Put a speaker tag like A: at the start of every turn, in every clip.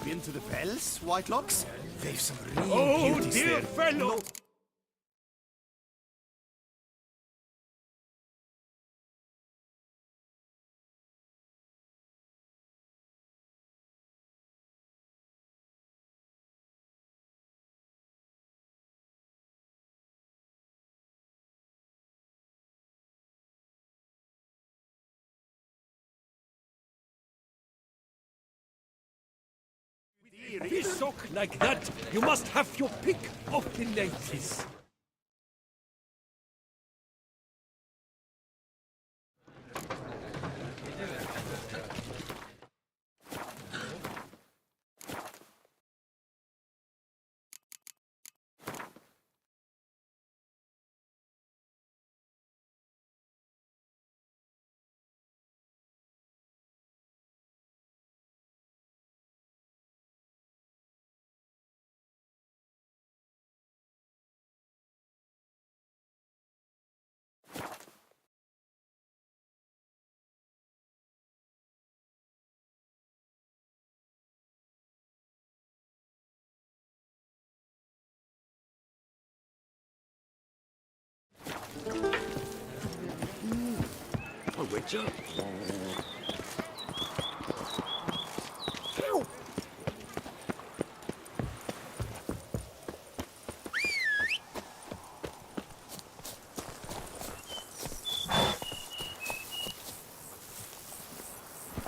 A: Been to the Fells, Whitelocks? They've some real
B: Oh,
A: beauties
B: dear
A: there.
B: fellow! If you sock like that, you must have your pick of the ladies. Oh, Witcher.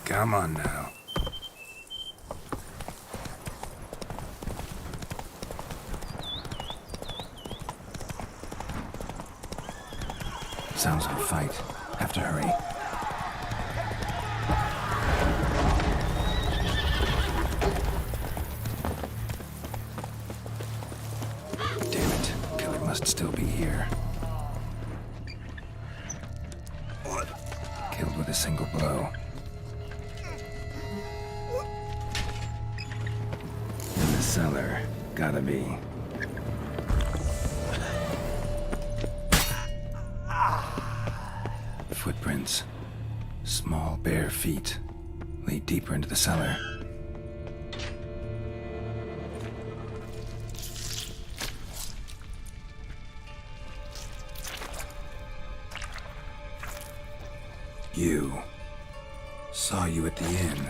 C: Come on now. Sounds like a fight. Have to hurry. Damn it. Killer must still be here. Killed with a single blow. In the cellar. Gotta be. Footprints. Small, bare feet. Lead deeper into the cellar. You. Saw you at the inn.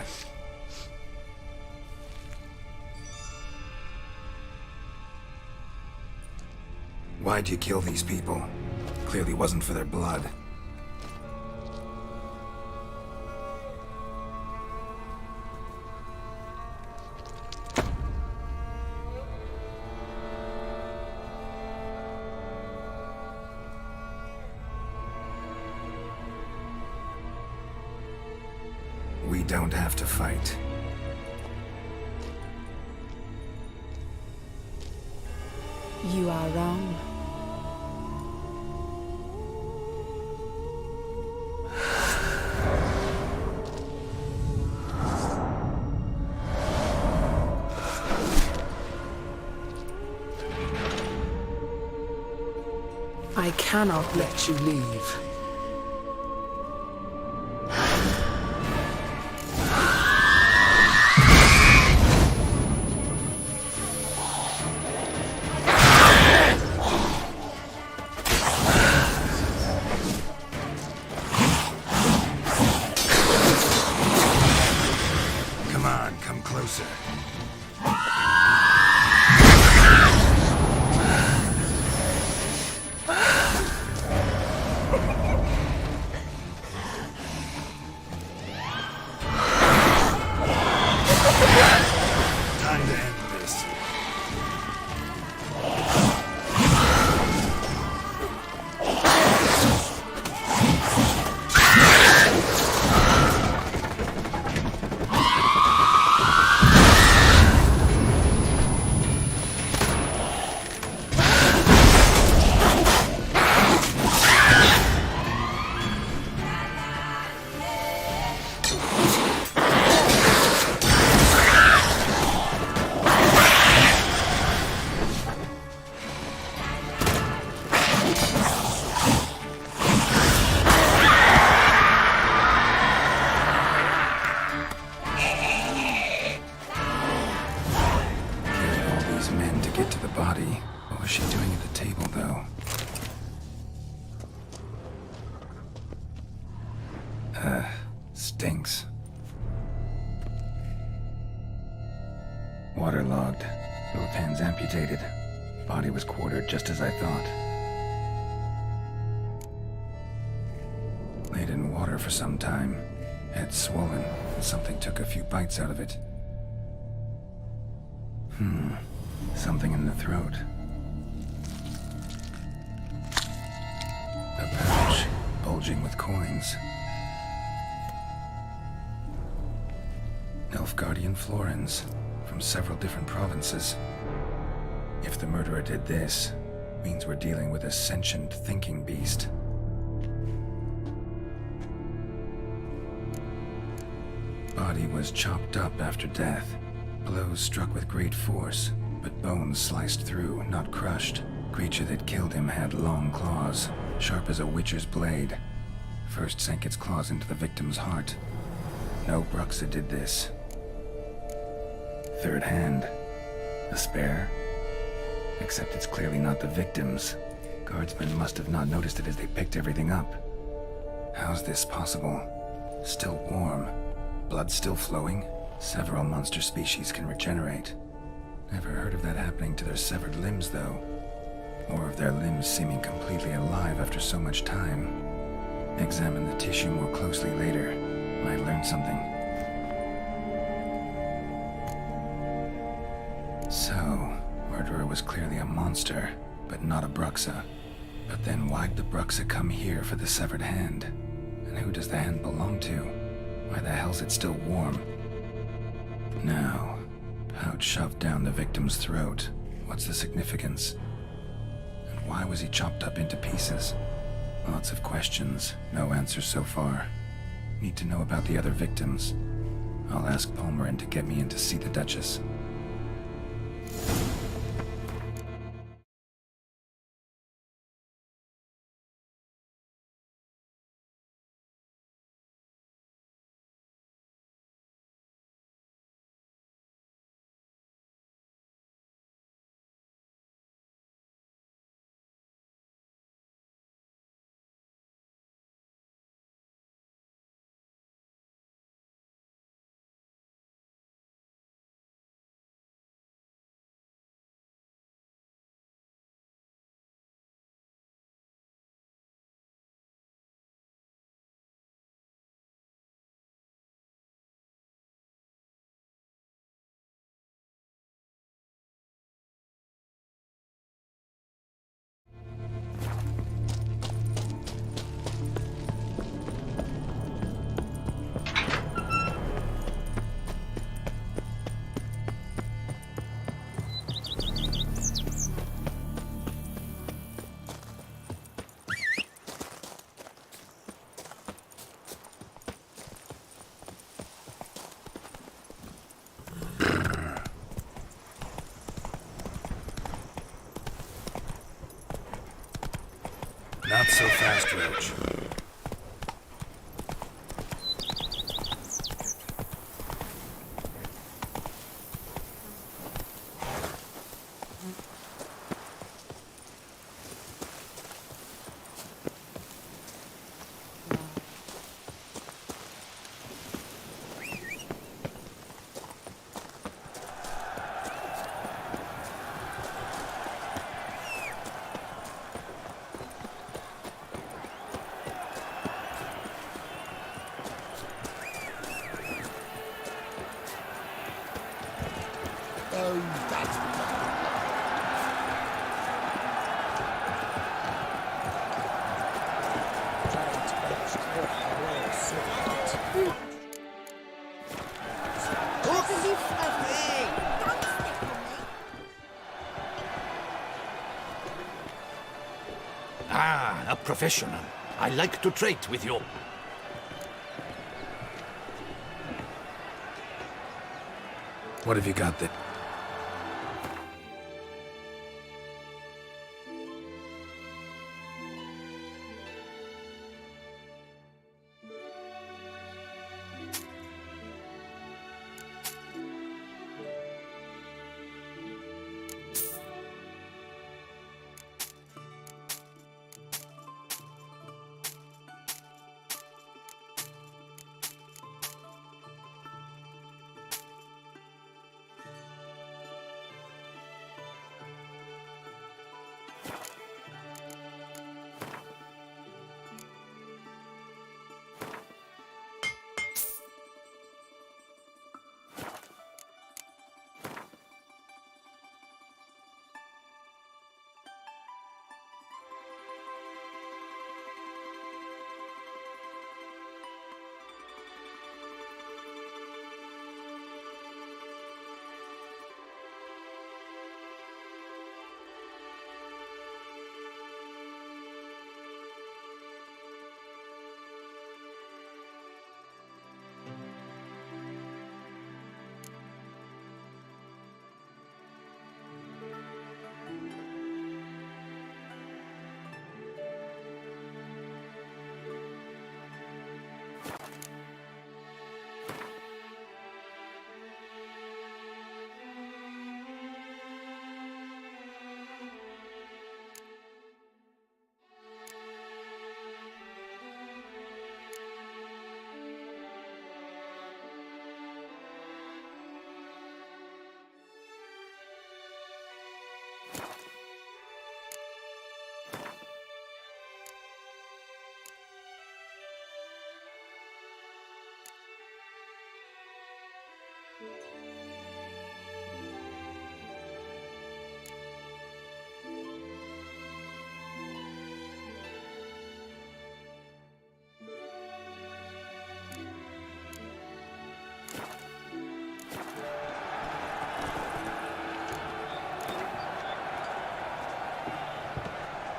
C: Why'd you kill these people? Clearly wasn't for their blood. We don't have to fight.
D: You are wrong. I cannot let you leave.
C: Come on, come closer. Time to end this. Stinks. Waterlogged. Both hands amputated. Body was quartered just as I thought. Laid in water for some time. Head swollen, and something took a few bites out of it. Something in the throat. A pouch, bulging with coins. Nilfgaardian florins, from several different provinces. If the murderer did this, means we're dealing with a sentient thinking beast. Body was chopped up after death. Blows struck with great force, but bones sliced through, not crushed. Creature that killed him had long claws, sharp as a witcher's blade. First sank its claws into the victim's heart. No Bruxa did this. Third hand. A spare? Except it's clearly not the victim's. Guardsmen must have not noticed it as they picked everything up. How's this possible? Still warm. Blood still flowing? Several monster species can regenerate. Never heard of that happening to their severed limbs, though. Or of their limbs seeming completely alive after so much time. Examine the tissue more closely later. Might learn something. So, murderer was clearly a monster, but not a Bruxa. But then why'd the Bruxa come here for the severed hand? And who does the hand belong to? Why the hell's it still warm? Now, pouch shoved down the victim's throat. What's the significance? And why was he chopped up into pieces? Lots of questions, no answers so far. Need to know about the other victims. I'll ask Palmerin to get me in to see the Duchess.
A: Not so fast, Roach.
B: Ah, a professional. I like to trade with you.
A: What have you got that...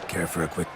A: Care for a quick...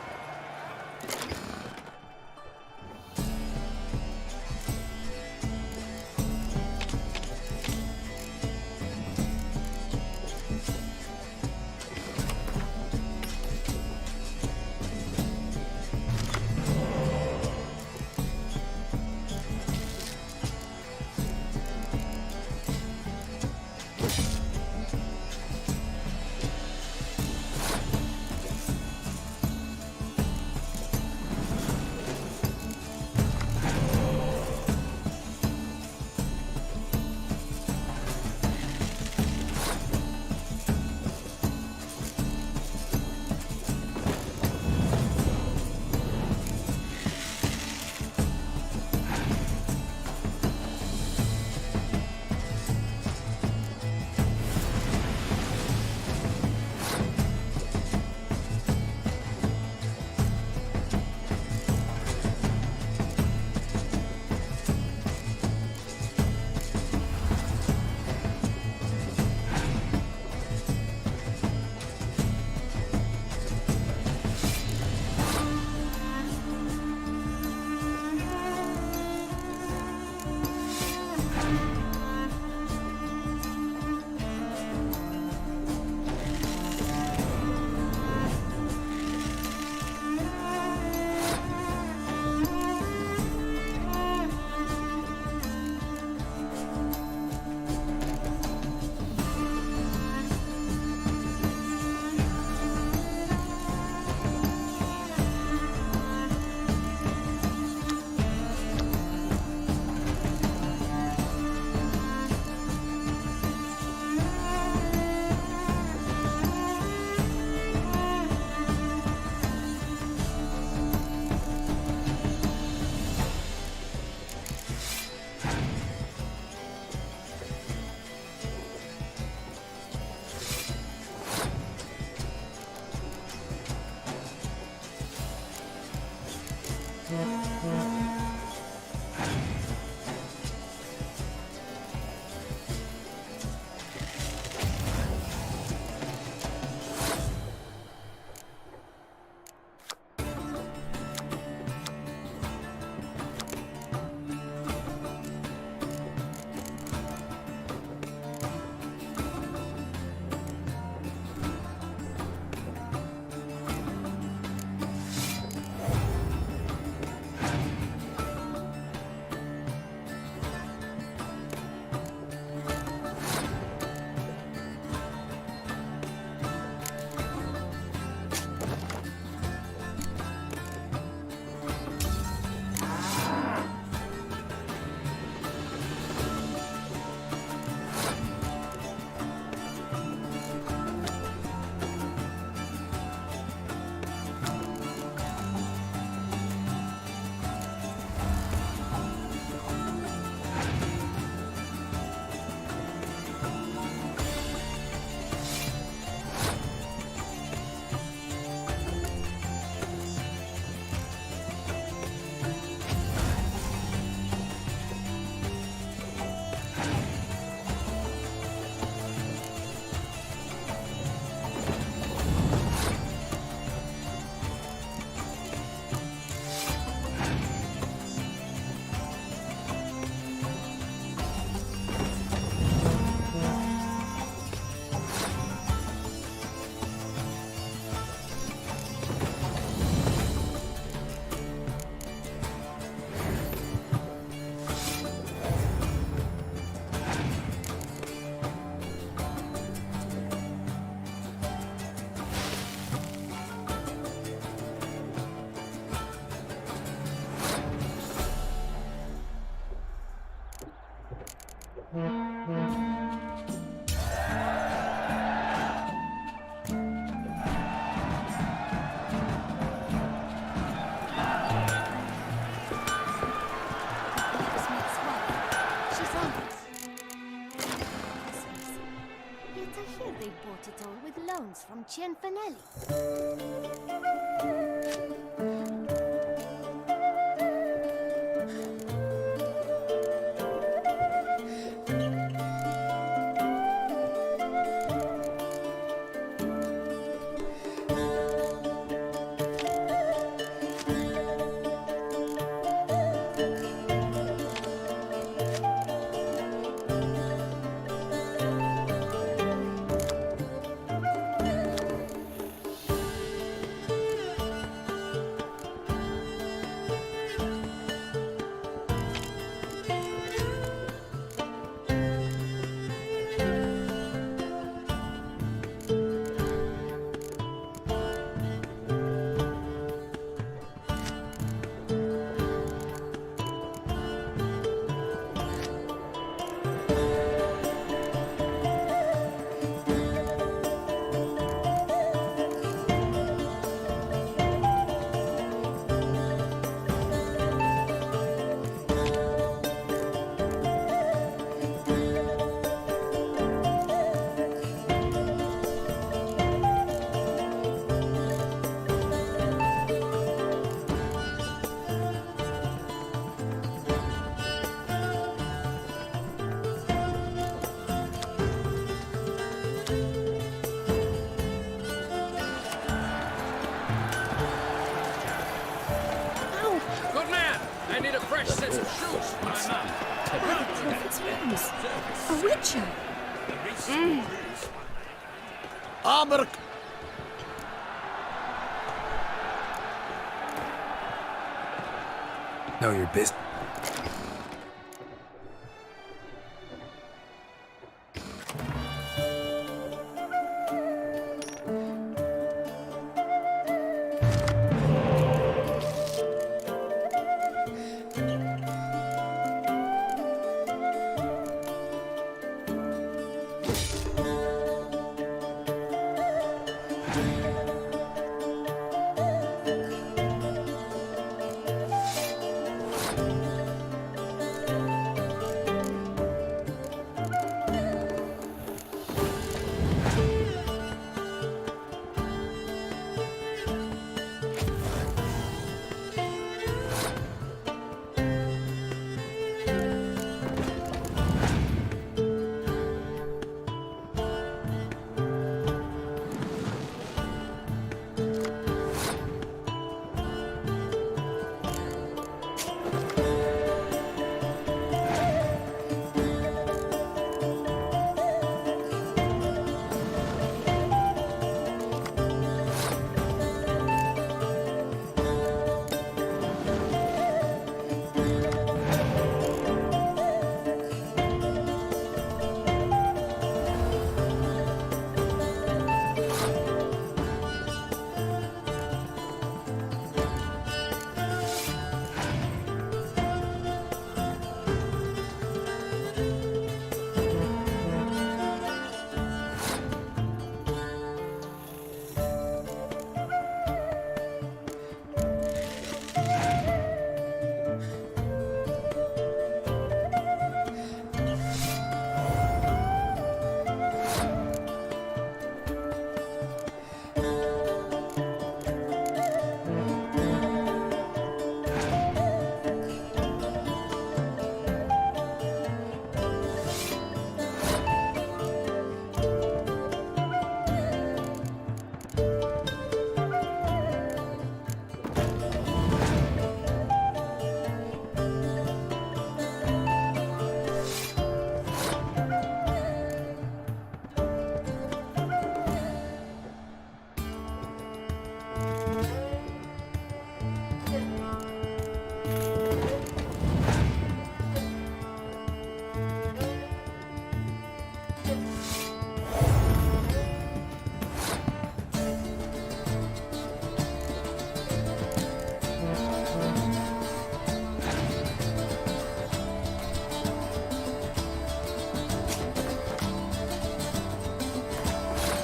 E: paid it all with loans from Cianfanelli.
B: Good man! I need a fresh set of shoes for my man.
F: Prophet's rings. A witcher.
A: Armor!
C: Know your business.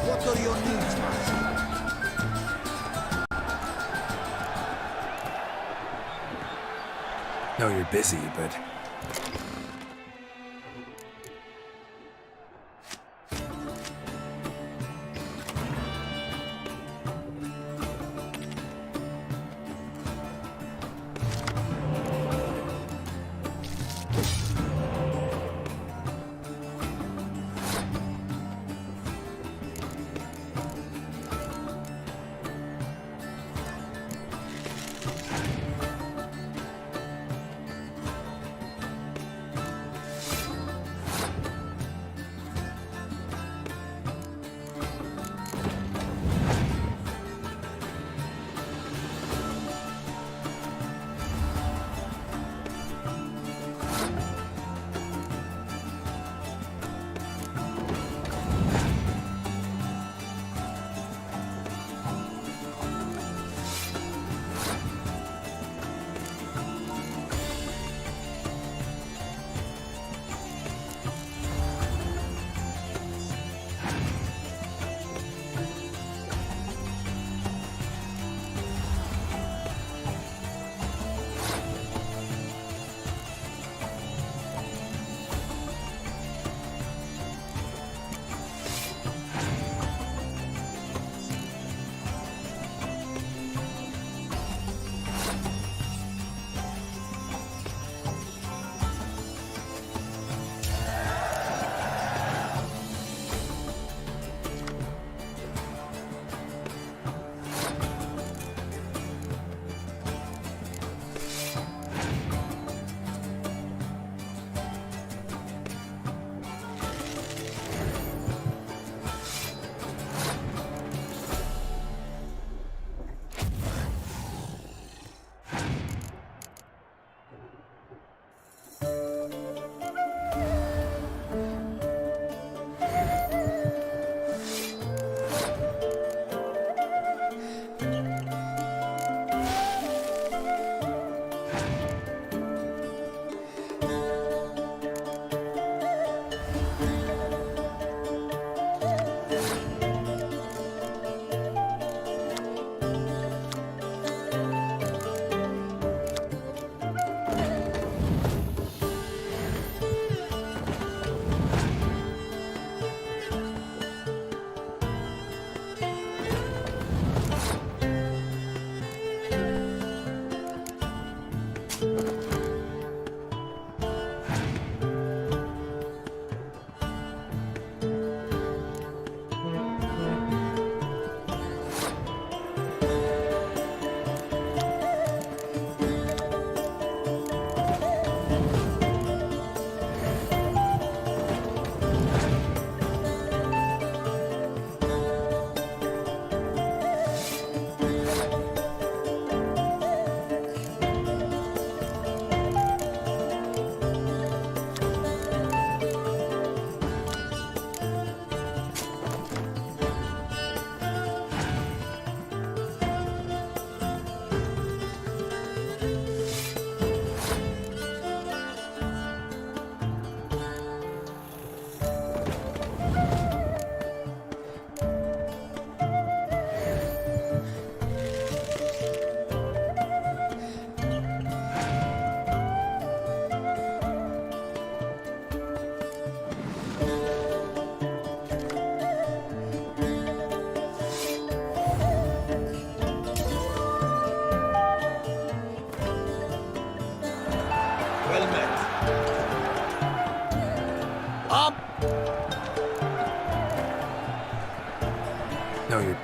B: What are your needs, master?
C: Know you're busy, but No, you're...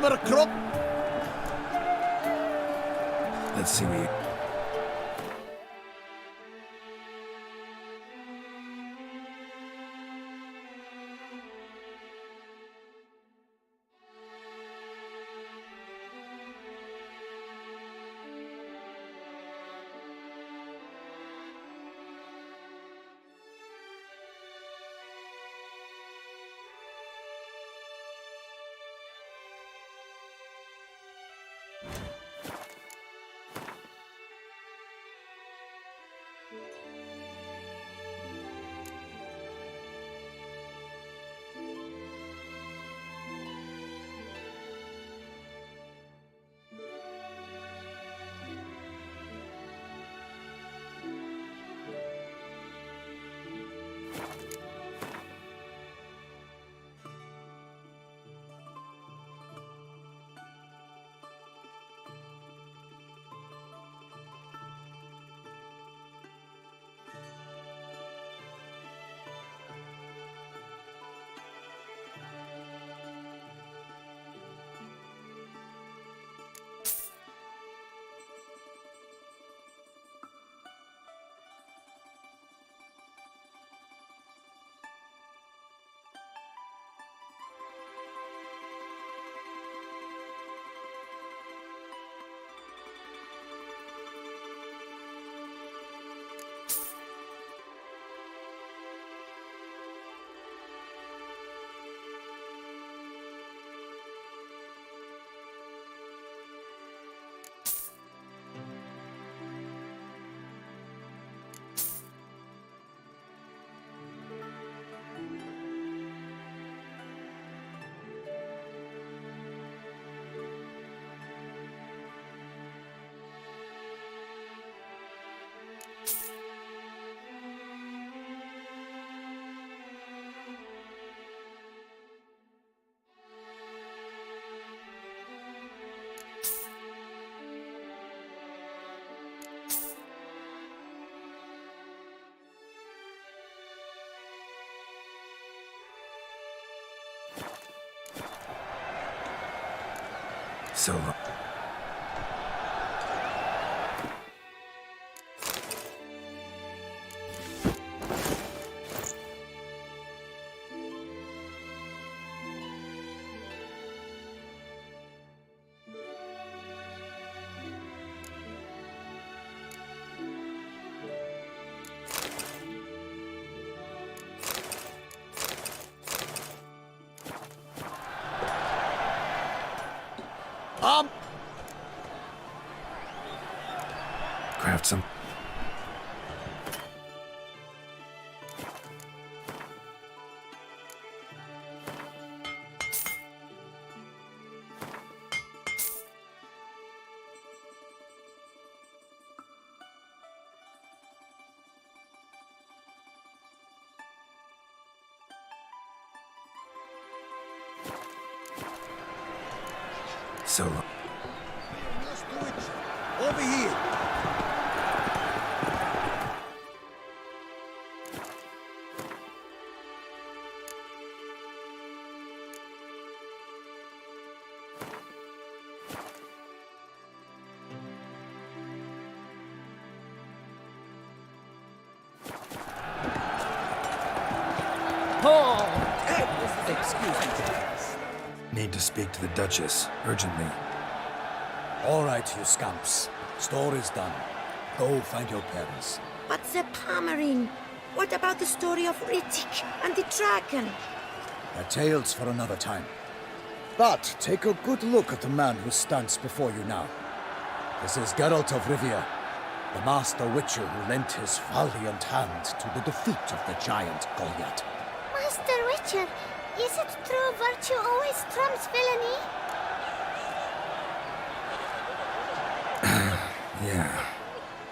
A: Abercrombie!
C: Let's see what you... So long. Craft some... So long.
A: Over here!
B: Excuse me.
C: Need to speak to the Duchess, urgently.
A: All right, you scamps. Story's done. Go find your parents.
F: But the Palmerine, what about the story of Rittik and the dragon?
A: They're tales for another time. But take a good look at the man who stands before you now. This is Geralt of Rivia, the master witcher who lent his valiant hand to the defeat of the giant Goliath.
E: Master Witcher, is it true virtue always trumps villainy?
C: Yeah.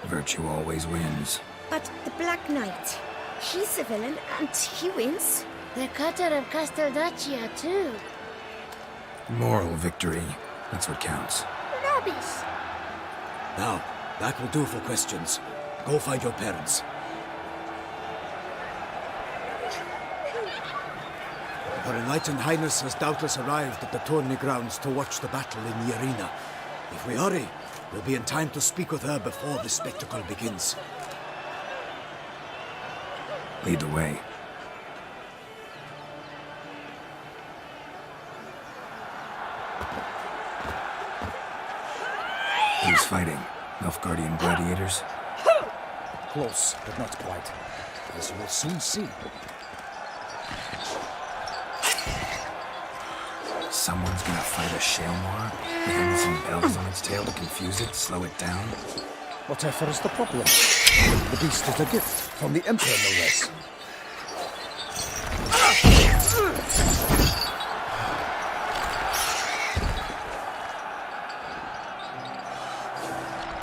C: Virtue always wins.
F: But the Black Knight, he's a villain and he wins.
E: The cutter of Casteldacia, too.
C: Moral victory. That's what counts.
E: Rubbish.
A: Now, that will do for questions. Go find your parents. Her Enlightened Highness has doubtless arrived at the tourney grounds to watch the battle in the arena. If we hurry, we'll be in time to speak with her before the spectacle begins.
C: Lead the way. Who's fighting? Nilfgaardian gladiators?
A: Close, but not quite. As you will soon see.
C: Someone's gonna fight a Shaelmaar? With some bells on its tail to confuse it, slow it down?
A: Whatever is the problem? The beast is a gift from the Emperor, no less.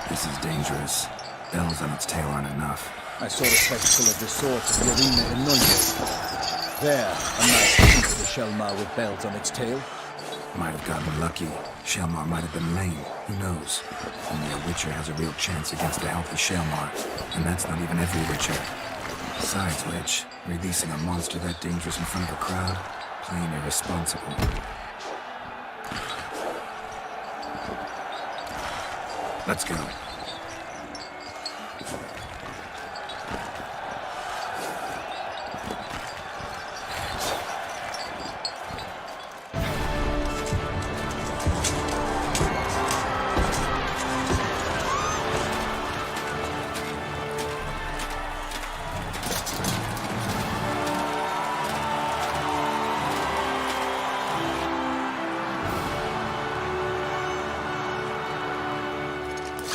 C: This is dangerous. Bells on its tail aren't enough.
A: I saw the spectacle of the sword at the arena in Nuremberg. There, a masked beast of Shaelmaar with bells on its tail.
C: Might have gotten lucky. Shaelmaar might have been lame. Who knows? Only a Witcher has a real chance against a healthy Shaelmaar. And that's not even every Witcher. Besides which, releasing a monster that dangerous in front of a crowd? Plain irresponsible. Let's go.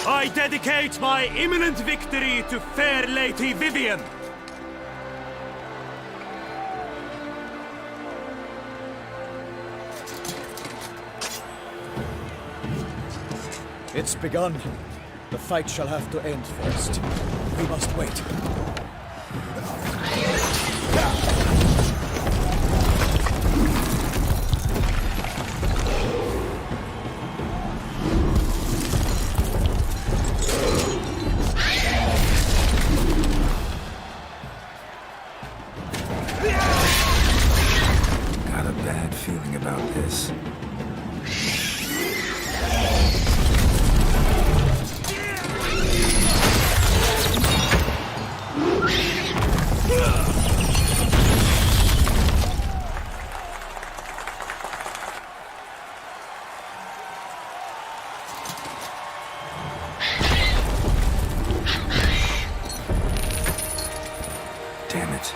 B: I dedicate my imminent victory to fair Lady Vivienne.
A: It's begun. The fight shall have to end first. We must wait.
C: Got a bad feeling about this. Damn it.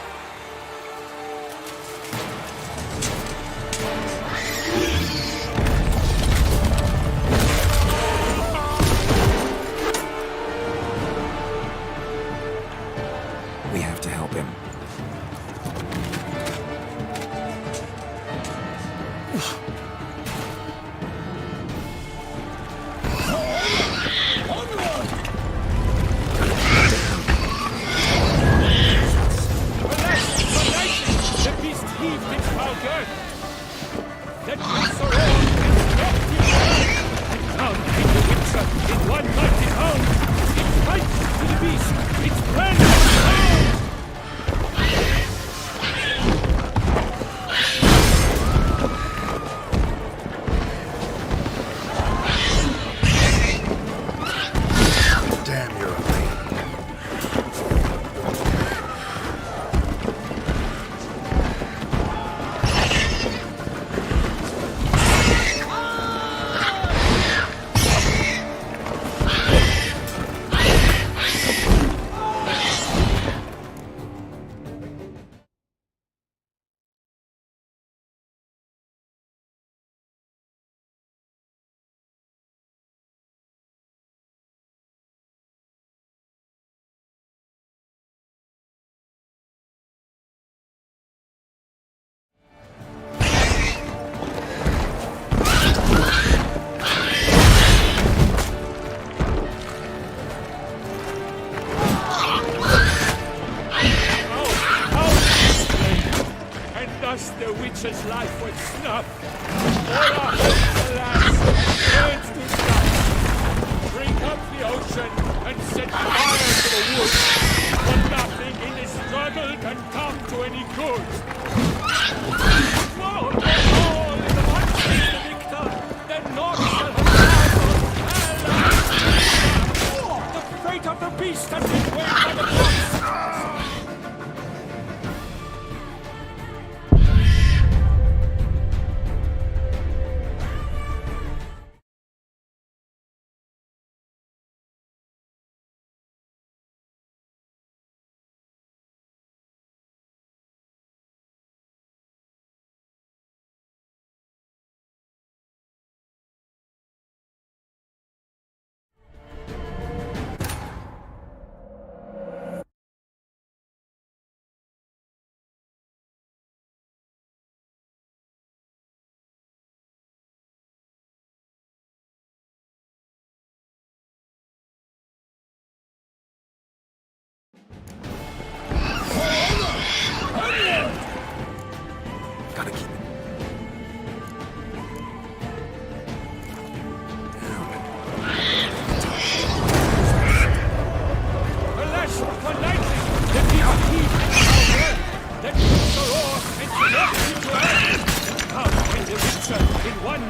C: We have to help him.
B: The beast heaved its foul girth. That beast around its lofty head. And down came the Witcher in one mighty bound. It fights to the beast. Its plan is sound.
C: Damn, you're ugly.
B: And thus the Witcher's life was snuffed. All our hopes, alas, turns to dust. Drink up the ocean and set fire to the woods. For nothing in this struggle can come to any good. Whoa!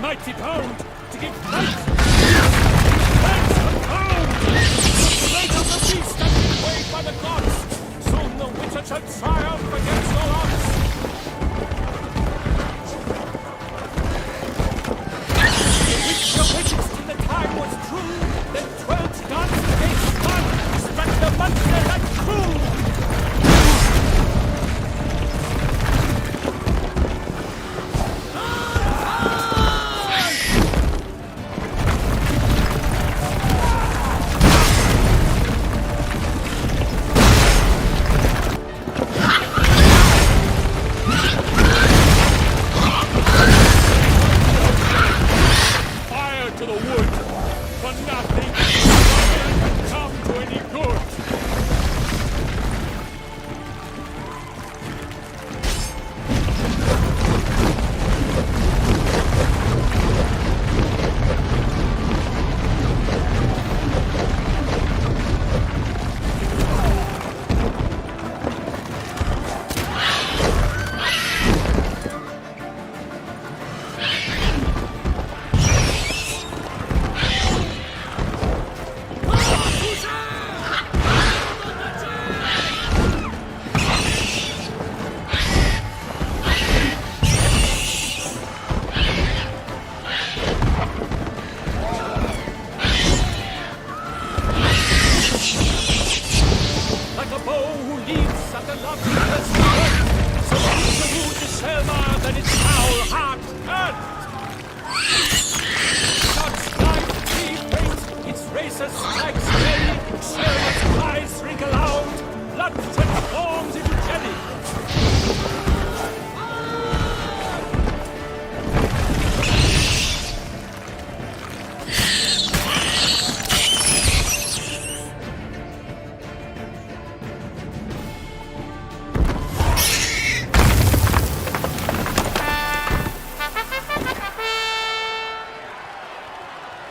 B: mighty pound to give light. Hands of pound! The might of the beast has been weighed by the gods. Soon the Witcher shall triumph against all odds. The Witcher waited till the time was true. Then 12 guns against one struck the monster that crew. To the wood, for nothing can come to any good.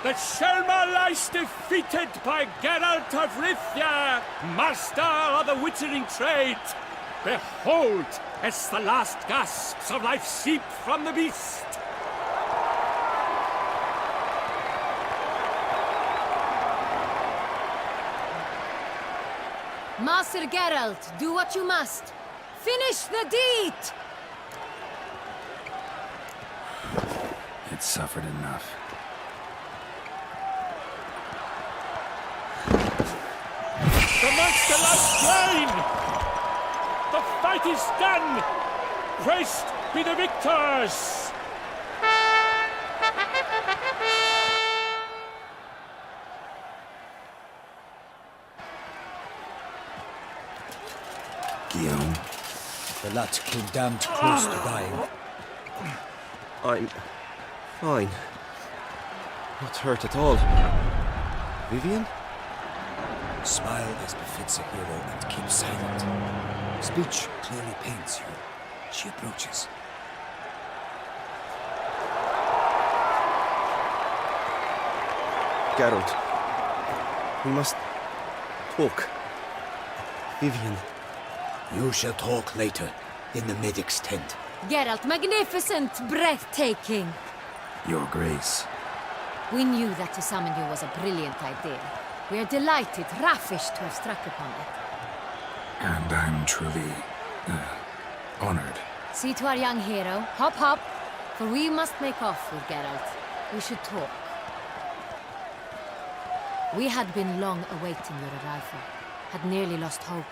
B: The Shelma lies defeated by Geralt of Rivia, master of the witchering trade. Behold, as the last gasps of life seep from the beast.
G: Master Geralt, do what you must. Finish the deed!
C: It's suffered enough.
B: The monster lies slain! The fight is done! Praised be the victors!
C: Guillaume,
A: The lad came damned close to dying.
H: I'm fine. Not hurt at all. Vivian?
A: Smile as befits a hero and keep silent. Speech clearly pains you. She approaches.
H: Geralt. We must talk. Vivian.
A: You shall talk later, in the medic's tent.
G: Geralt, magnificent, breathtaking.
C: Your Grace.
G: We knew that to summon you was a brilliant idea. We are delighted, ravished to have struck upon it.
C: And I'm truly, honored.
G: See to our young hero. Hop, hop. For we must make off with Geralt. We should talk. We had been long awaiting your arrival. Had nearly lost hope.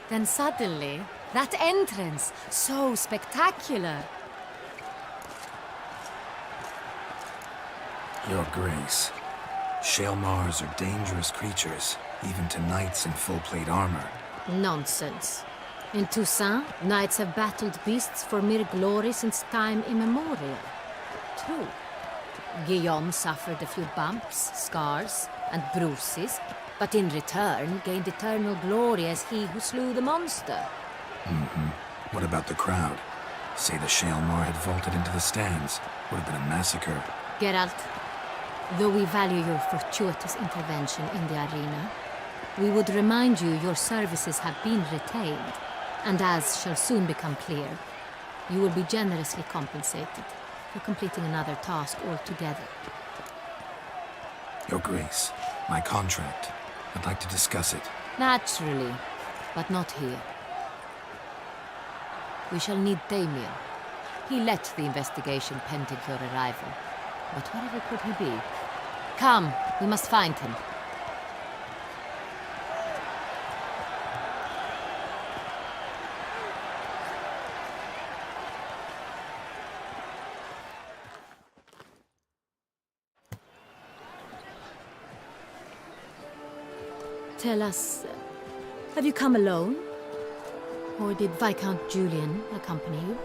G: Then suddenly, that entrance, so spectacular.
C: Your Grace. Shaelmars are dangerous creatures, even to knights in full plate armor.
G: Nonsense. In Toussaint, knights have battled beasts for mere glory since time immemorial. True. Guillaume suffered a few bumps, scars, and bruises, but in return gained eternal glory as he who slew the monster.
C: What about the crowd? Say the Shaelmar had vaulted into the stands. Would have been a massacre.
G: Geralt, though we value your fortuitous intervention in the arena, we would remind you your services have been retained, and as shall soon become clear, you will be generously compensated. for completing another task altogether.
C: Your Grace, my contract. I'd like to discuss it.
G: Naturally, but not here. We shall need Damien. He led the investigation pending your arrival. But whatever could he be? Come, we must find him. Tell us, have you come alone? Or did Viscount Julian accompany you?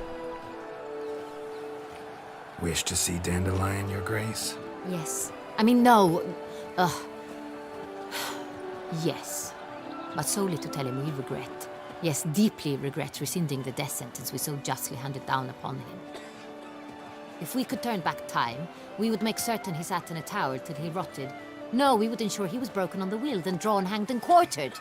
C: Wish to see Dandelion, Your Grace?
G: Yes. I mean, no. Yes. But solely to tell him we regret. Yes, deeply regret rescinding the death sentence we so justly handed down upon him. If we could turn back time, we would make certain he sat in a tower till he rotted. No, we would ensure he was broken on the wheel, then drawn, hanged, and quartered.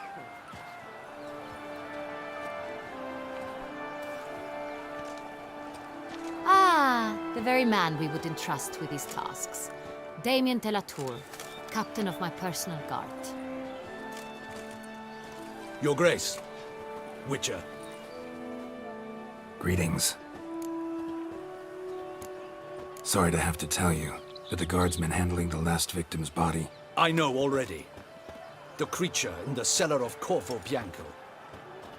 G: Ah, the very man we would entrust with these tasks. Damien de la Tour, captain of my personal guard.
A: Your Grace, Witcher.
C: Greetings. Sorry to have to tell you, but the guardsman handling the last victim's body...
A: I know already. The creature in the cellar of Corvo Bianco.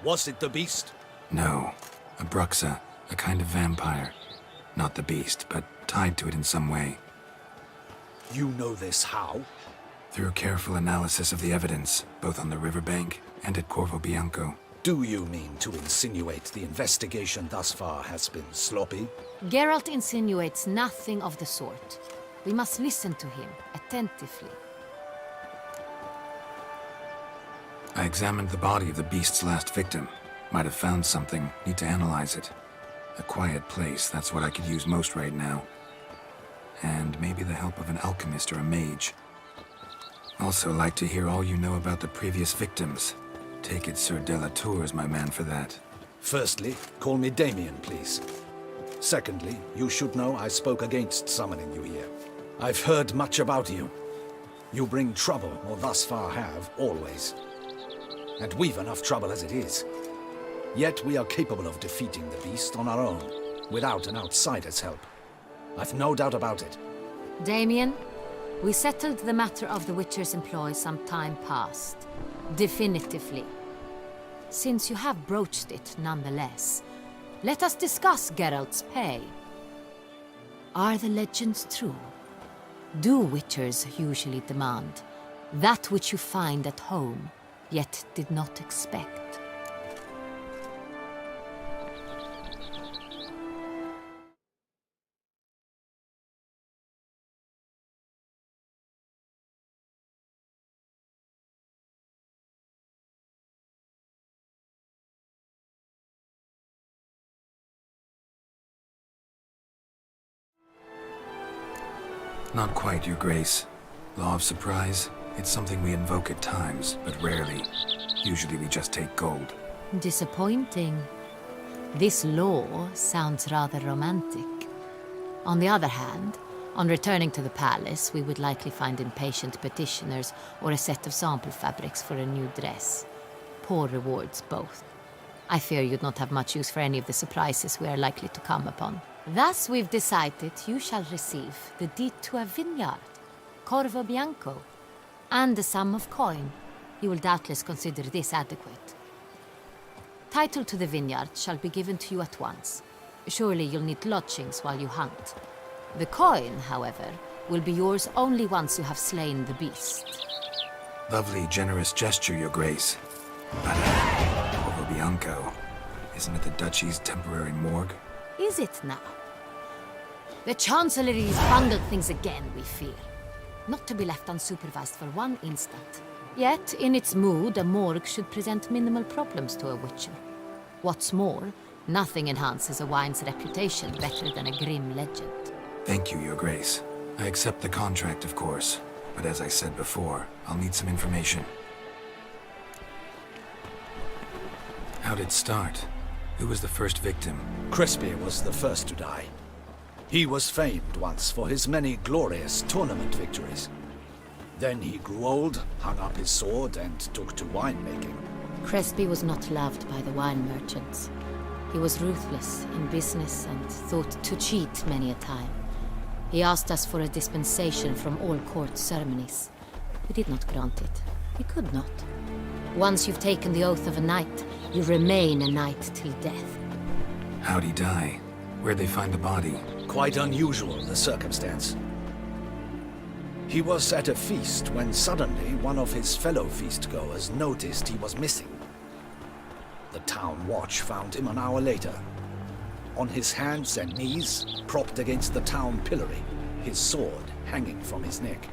A: Was it the beast?
C: No. A Bruxa, a kind of vampire. Not the beast, but tied to it in some way.
A: You know this how?
C: Through careful analysis of the evidence, both on the riverbank and at Corvo Bianco.
A: Do you mean to insinuate the investigation thus far has been sloppy?
G: Geralt insinuates nothing of the sort. We must listen to him attentively.
C: I examined the body of the beast's last victim. Might have found something, need to analyze it. A quiet place, that's what I could use most right now. And maybe the help of an alchemist or a mage. Also like to hear all you know about the previous victims. Take it Sir de la Tour is my man for that.
A: Firstly, call me Damien, please. Secondly, you should know I spoke against summoning you here. I've heard much about you. You bring trouble, or thus far have, always. And we've enough trouble as it is. Yet we are capable of defeating the beast on our own, without an outsider's help. I've no doubt about it.
G: Damien, we settled the matter of the Witcher's employ some time past. Definitively. Since you have broached it nonetheless, let us discuss Geralt's pay. Are the legends true? Do Witchers usually demand that which you find at home, yet did not expect?
C: Not quite, Your Grace. Law of surprise, it's something we invoke at times, but rarely. Usually we just take gold.
G: Disappointing. This law sounds rather romantic. On the other hand, on returning to the palace, we would likely find impatient petitioners or a set of sample fabrics for a new dress. Poor rewards, both. I fear you'd not have much use for any of the surprises we are likely to come upon. Thus, we've decided you shall receive the deed to a vineyard, Corvo Bianco, and a sum of coin. You will doubtless consider this adequate. Title to the vineyard shall be given to you at once. Surely you'll need lodgings while you hunt. The coin, however, will be yours only once you have slain the beast.
C: Lovely, generous gesture, Your Grace. But, Corvo Bianco, isn't it the Duchy's temporary morgue?
G: Is it now? The Chancellery's bungled things again, we fear. Not to be left unsupervised for one instant. Yet, in its mood, a morgue should present minimal problems to a Witcher. What's more, nothing enhances a wine's reputation better than a grim legend.
C: Thank you, Your Grace. I accept the contract, of course. But as I said before, I'll need some information. How'd it start? Who was the first victim?
A: Crespia was the first to die. He was famed once for his many glorious tournament victories. Then he grew old, hung up his sword, and took to winemaking.
G: Crespi was not loved by the wine merchants. He was ruthless in business and thought to cheat many a time. He asked us for a dispensation from all court ceremonies. We did not grant it. We could not. Once you've taken the oath of a knight, you remain a knight till death.
C: How'd he die? Where'd they find the body?
A: Quite unusual, the circumstance. He was at a feast when suddenly one of his fellow feastgoers noticed he was missing. The town watch found him an hour later. On his hands and knees, propped against the town pillory, his sword hanging from his neck.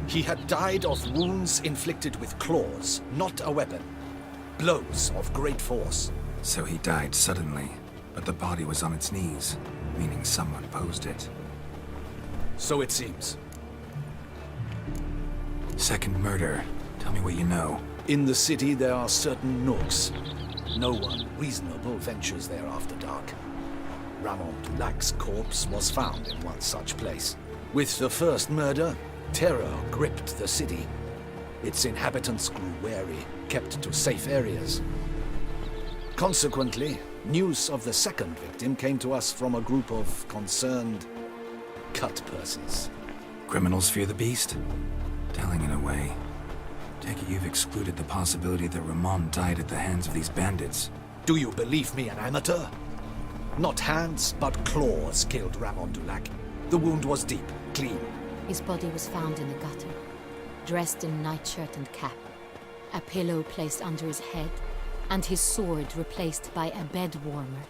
A: He had died of wounds inflicted with claws, not a weapon. Blows of great force.
C: So he died suddenly, but the body was on its knees, meaning someone posed it.
A: So it seems.
C: Second murder. Tell me what you know.
A: In the city there are certain nooks. No one reasonable ventures there after dark. Ramon Dulac's corpse was found in one such place. With the first murder, terror gripped the city. Its inhabitants grew wary, kept to safe areas. Consequently, news of the second victim came to us from a group of concerned cut-purses.
C: Criminals fear the beast? Telling in a way. Take it you've excluded the possibility that Ramon died at the hands of these bandits.
A: Do you believe me an amateur? Not hands, but claws killed Ramon Dulac. The wound was deep, clean.
G: His body was found in the gutter, dressed in nightshirt and cap, a pillow placed under his head, and his sword replaced by a bed warmer.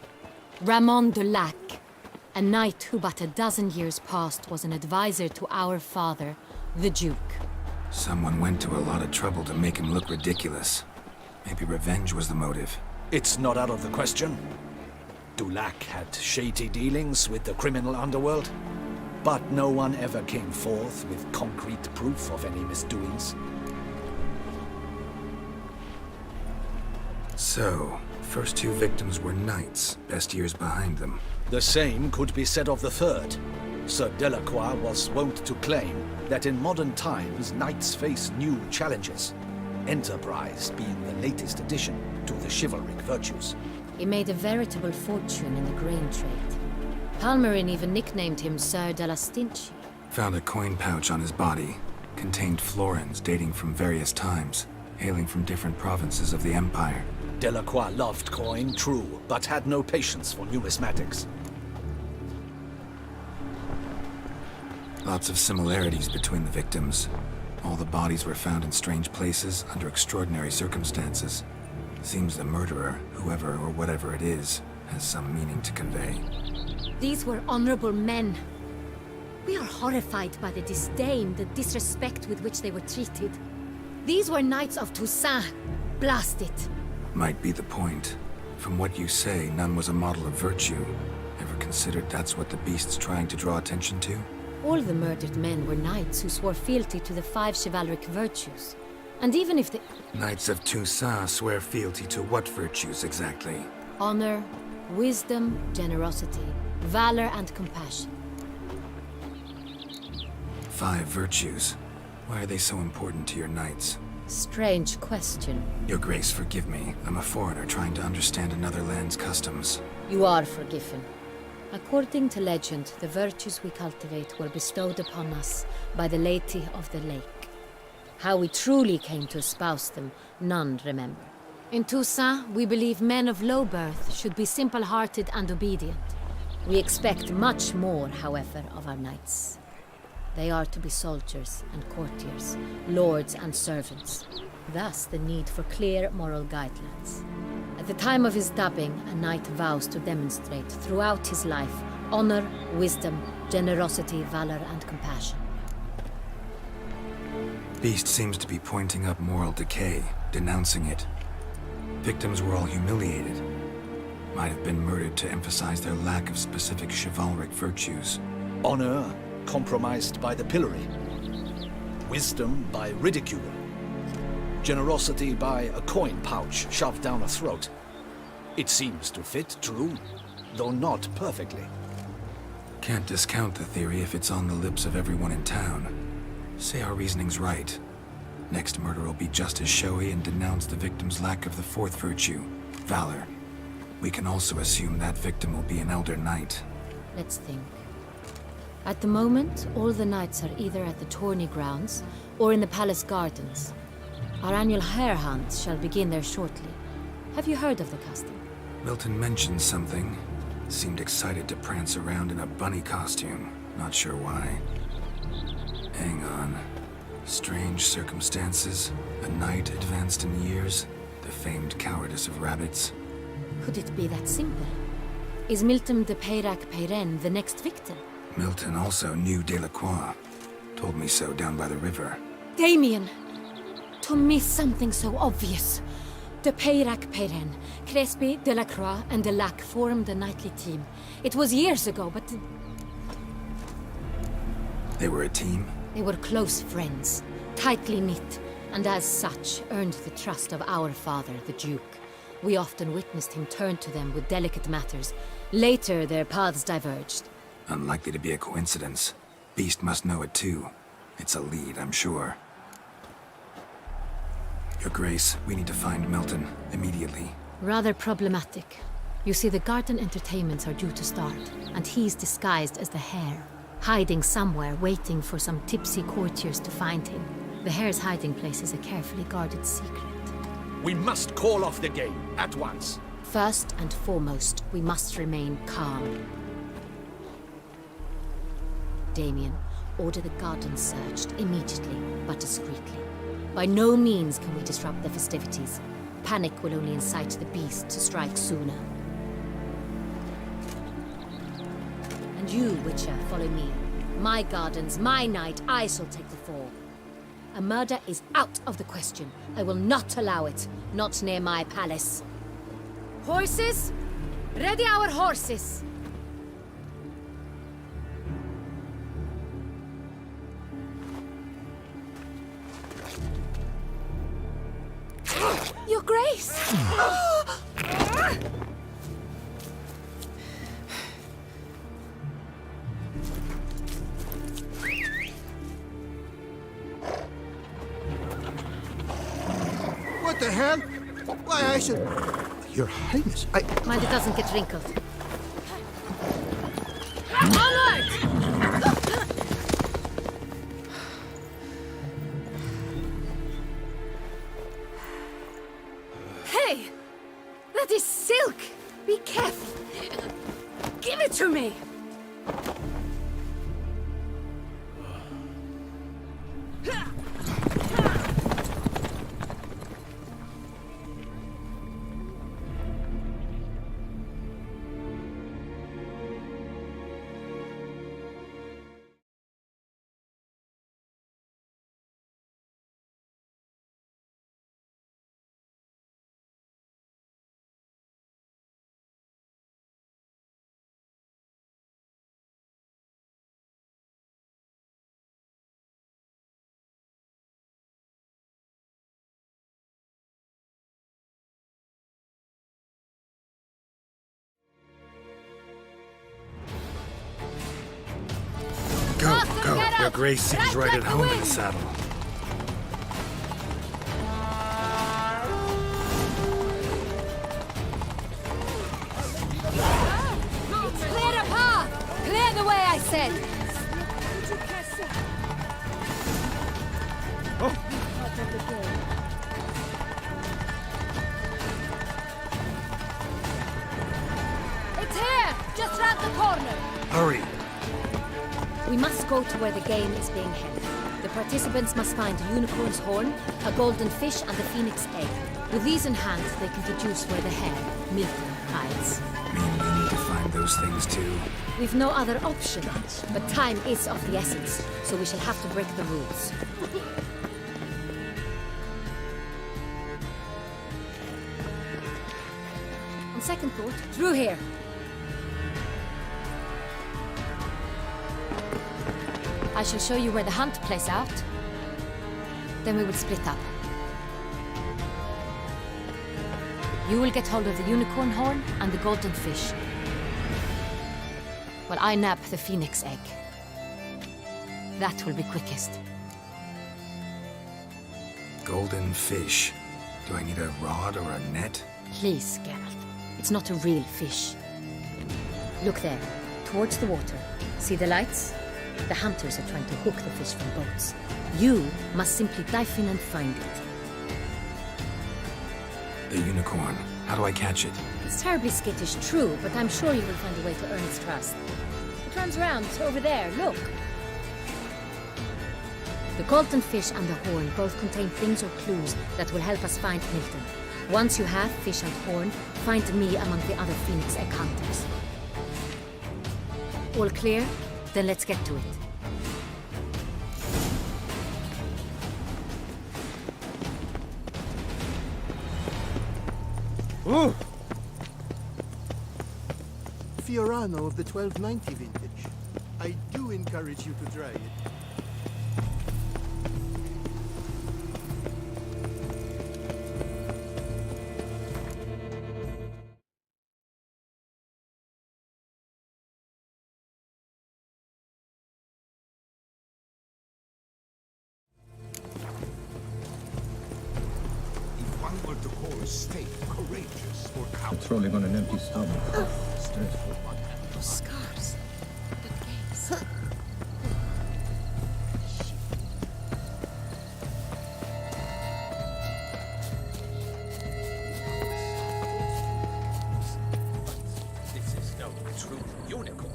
G: Ramon Dulac, a knight who but a dozen years past was an advisor to our father, the Duke.
C: Someone went to a lot of trouble to make him look ridiculous. Maybe revenge was the motive.
A: It's not out of the question. Dulac had shady dealings with the criminal underworld, but no one ever came forth with concrete proof of any misdoings.
C: So, first two victims were knights, best years behind them.
A: The same could be said of the third. Sir Delacroix was wont to claim that in modern times knights face new challenges, enterprise being the latest addition to the chivalric virtues.
G: He made a veritable fortune in the grain trade. Palmerin even nicknamed him Sir de la Stinchi.
C: Found a coin pouch on his body. Contained florins dating from various times, hailing from different provinces of the Empire.
A: Delacroix loved coin, true, but had no patience for numismatics.
C: Lots of similarities between the victims. All the bodies were found in strange places under extraordinary circumstances. Seems the murderer, whoever or whatever it is, has some meaning to convey.
G: These were honorable men. We are horrified by the disdain, the disrespect with which they were treated. These were knights of Toussaint. Blast it.
C: Might be the point. From what you say, none was a model of virtue. Ever considered that's what the beast's trying to draw attention to?
G: All the murdered men were knights who swore fealty to the 5 chivalric virtues. And even if the...
C: Knights of Toussaint swear fealty to what virtues exactly?
G: honor, wisdom, generosity, valor, and compassion.
C: 5 virtues. Why are they so important to your knights?
G: Strange question.
C: Your Grace, forgive me. I'm a foreigner trying to understand another land's customs.
G: You are forgiven. According to legend, the virtues we cultivate were bestowed upon us by the Lady of the Lake. How we truly came to espouse them, none remember. In Toussaint, we believe men of low birth should be simple-hearted and obedient. We expect much more, however, of our knights. They are to be soldiers and courtiers, lords and servants. Thus, the need for clear moral guidelines. At the time of his dubbing, a knight vows to demonstrate throughout his life honor, wisdom, generosity, valor, and compassion.
C: Beast seems to be pointing up moral decay, denouncing it. Victims were all humiliated. Might have been murdered to emphasize their lack of specific chivalric virtues.
A: Honor compromised by the pillory. Wisdom by ridicule. Generosity by a coin pouch shoved down a throat. It seems to fit, true, though not perfectly.
C: Can't discount the theory if it's on the lips of everyone in town. Say our reasoning's right. Next murder will be just as showy and denounce the victim's lack of the fourth virtue, valor. We can also assume that victim will be an Elder Knight.
G: Let's think. At the moment, all the knights are either at the tourney grounds or in the palace gardens. Our annual hare hunt shall begin there shortly. Have you heard of the custom?
C: Milton mentioned something. Seemed excited to prance around in a bunny costume. Not sure why. Hang on. Strange circumstances. A knight advanced in years. The famed cowardice of rabbits.
G: Could it be that simple? Is Milton de Peyrac Peyren the next victim?
C: Milton also knew Delacroix. Told me so down by the river.
G: Damien! To miss something so obvious. De Peyrac Peyren, Crespi, Delacroix, and Delac formed a knightly team. It was years ago, but
C: They were a team?
G: they were close friends, tightly knit, and as such earned the trust of our father, the Duke. We often witnessed him turn to them with delicate matters. Later, their paths diverged.
C: Unlikely to be a coincidence. Beast must know it too. It's a lead, I'm sure. Your Grace, we need to find Milton, immediately.
G: Rather problematic. You see, the garden entertainments are due to start, and he's disguised as the hare, hiding somewhere, waiting for some tipsy courtiers to find him. The hare's hiding place is a carefully guarded secret.
B: We must call off the game, at once.
G: First and foremost, we must remain calm. Damien, order the garden searched immediately, but discreetly. By no means can we disrupt the festivities. Panic will only incite the beast to strike sooner. And you, Witcher, follow me. My gardens, my night, I shall take the fall. A murder is out of the question. I will not allow it. Not near my palace. Horses? Ready our horses! Your Grace!
I: What the hell? Why, I should... Your Highness, I...
G: Mind it doesn't get wrinkled. Onward! Hey! That is silk! Be careful! Give it to me!
C: Go, go.
G: Get up!
C: Your Grace seems right at home in the saddle.
G: Clear the path! Clear the way, I said! It's here! Just round the corner!
C: Hurry!
G: We must go to where the game is being held. The participants must find a unicorn's horn, a golden fish, and the phoenix egg. With these in hand, they can deduce where the hare, Milton, hides.
C: Mean we need to find those things too?
G: We've no other option, but time is of the essence, so we shall have to break the rules. On second thought, through here. I shall show you where the hunt plays out. Then we will split up. You will get hold of the unicorn horn and the golden fish. Well, I nab the phoenix egg. That will be quickest.
C: Golden fish. Do I need a rod or a net?
G: Please, Geralt. It's not a real fish. Look there, towards the water. See the lights? The hunters are trying to hook the fish from boats. You must simply dive in and find it.
C: The unicorn. How do I catch it?
G: It's terribly skittish, true, but I'm sure you will find a way to earn its trust. It runs around, over there, look. The golden fish and the horn both contain things or clues that will help us find Milton. Once you have fish and horn, find me among the other Phoenix Egg hunters. All clear? Then let's get to it.
I: Oh! Fiorano of the 1290 vintage. I do encourage you to try it.
J: If one were to call a steak courageous or cowardly,
K: It's rolling on an empty stomach.
J: stressful one.
D: Those scars. The gaze.
J: This is no true unicorn.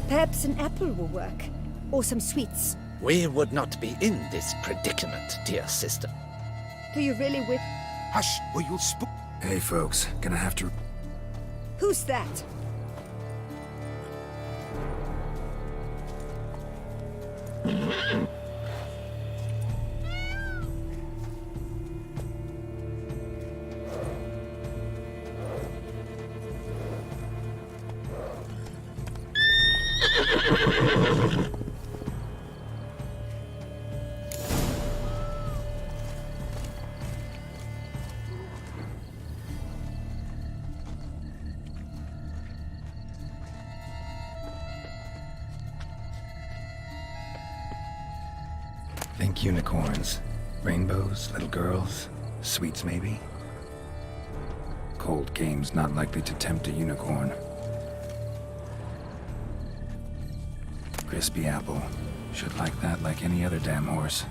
F: Perhaps an apple will work. Or some sweets.
J: We would not be in this predicament, dear sister.
F: Do you really whip?
J: Hush, or you'll spook.
C: Hey folks, gonna have to...
F: Who's that?
C: Think unicorns. Rainbows, little girls, sweets maybe? Cold game's not likely to tempt a unicorn. Crispy apple. Should like that like any other damn horse.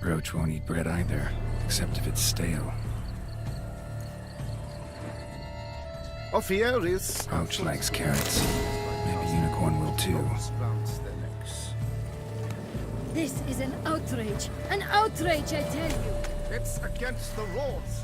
C: Roach won't eat bread either, except if it's stale.
I: Ophioris.
C: Roach likes carrots. Maybe unicorn will too.
E: This is an outrage. An outrage, I tell you.
I: It's against the rules.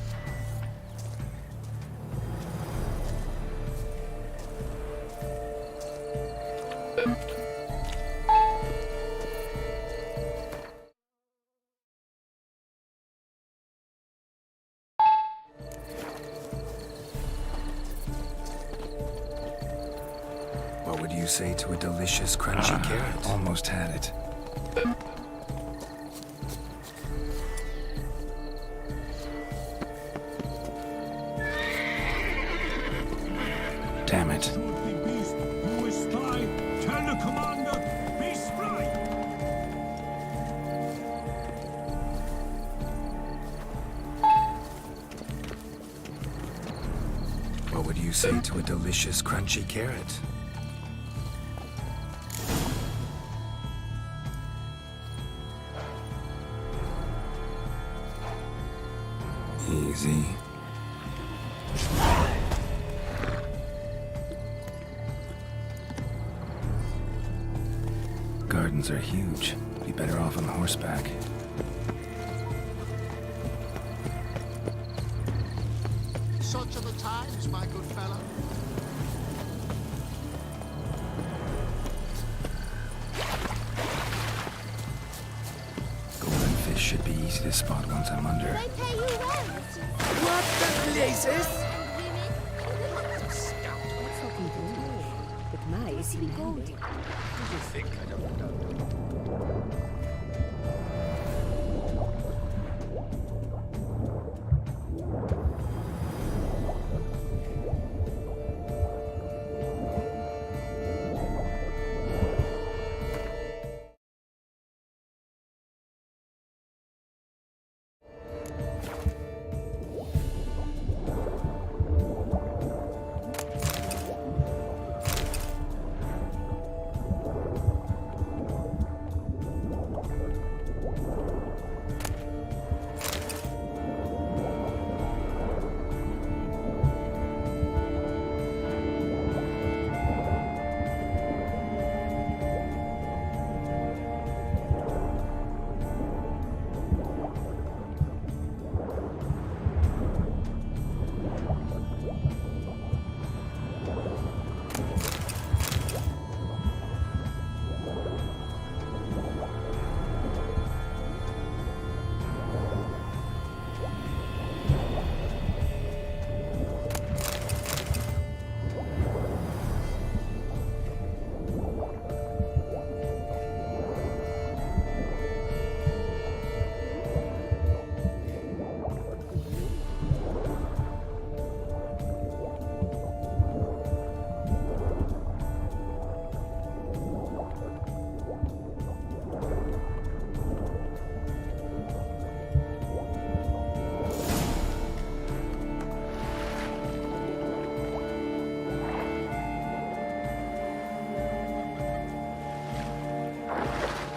C: What would you say to a delicious, crunchy carrot? Almost had it. Damn it.
B: Beast, who is spy? Tell the commander, beast fly!
C: What would you say to a delicious, crunchy carrot? Easy. Gardens are huge. Be better off on horseback.
I: Such are the times, my good fellow.
C: Golden fish should be easy this spot once I'm under.
E: I pay you well.
F: What the blazes?
D: But my is in gold.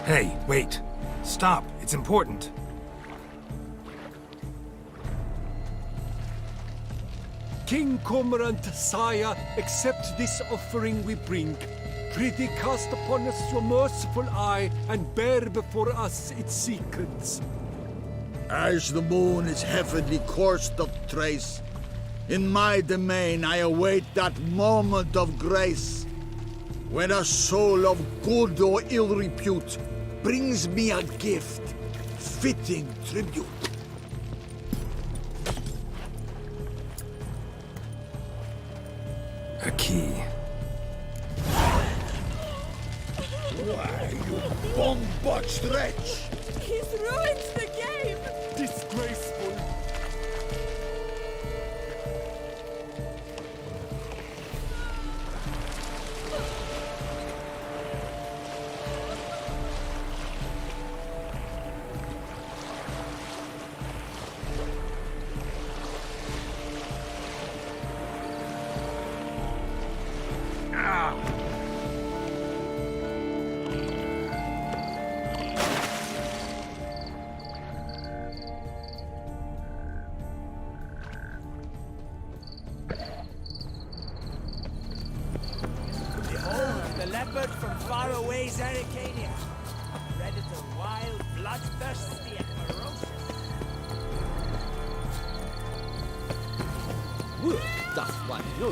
C: Hey, wait. Stop. It's important.
B: King Cormorant, sire, accept this offering we bring. Prithee cast upon us your merciful eye, and bear before us its secrets.
I: As the moon is heavenly coursed of trace, in my domain I await that moment of grace, when a soul of good or ill repute brings me a gift, fitting tribute.
C: A key.
I: Why, you bomb-botched wretch!
F: He's ruined the game!
B: Disgraceful.
K: The leopard from faraway Zerrikania. A predator wild, bloodthirsty, and ferocious.
H: Daft one, no.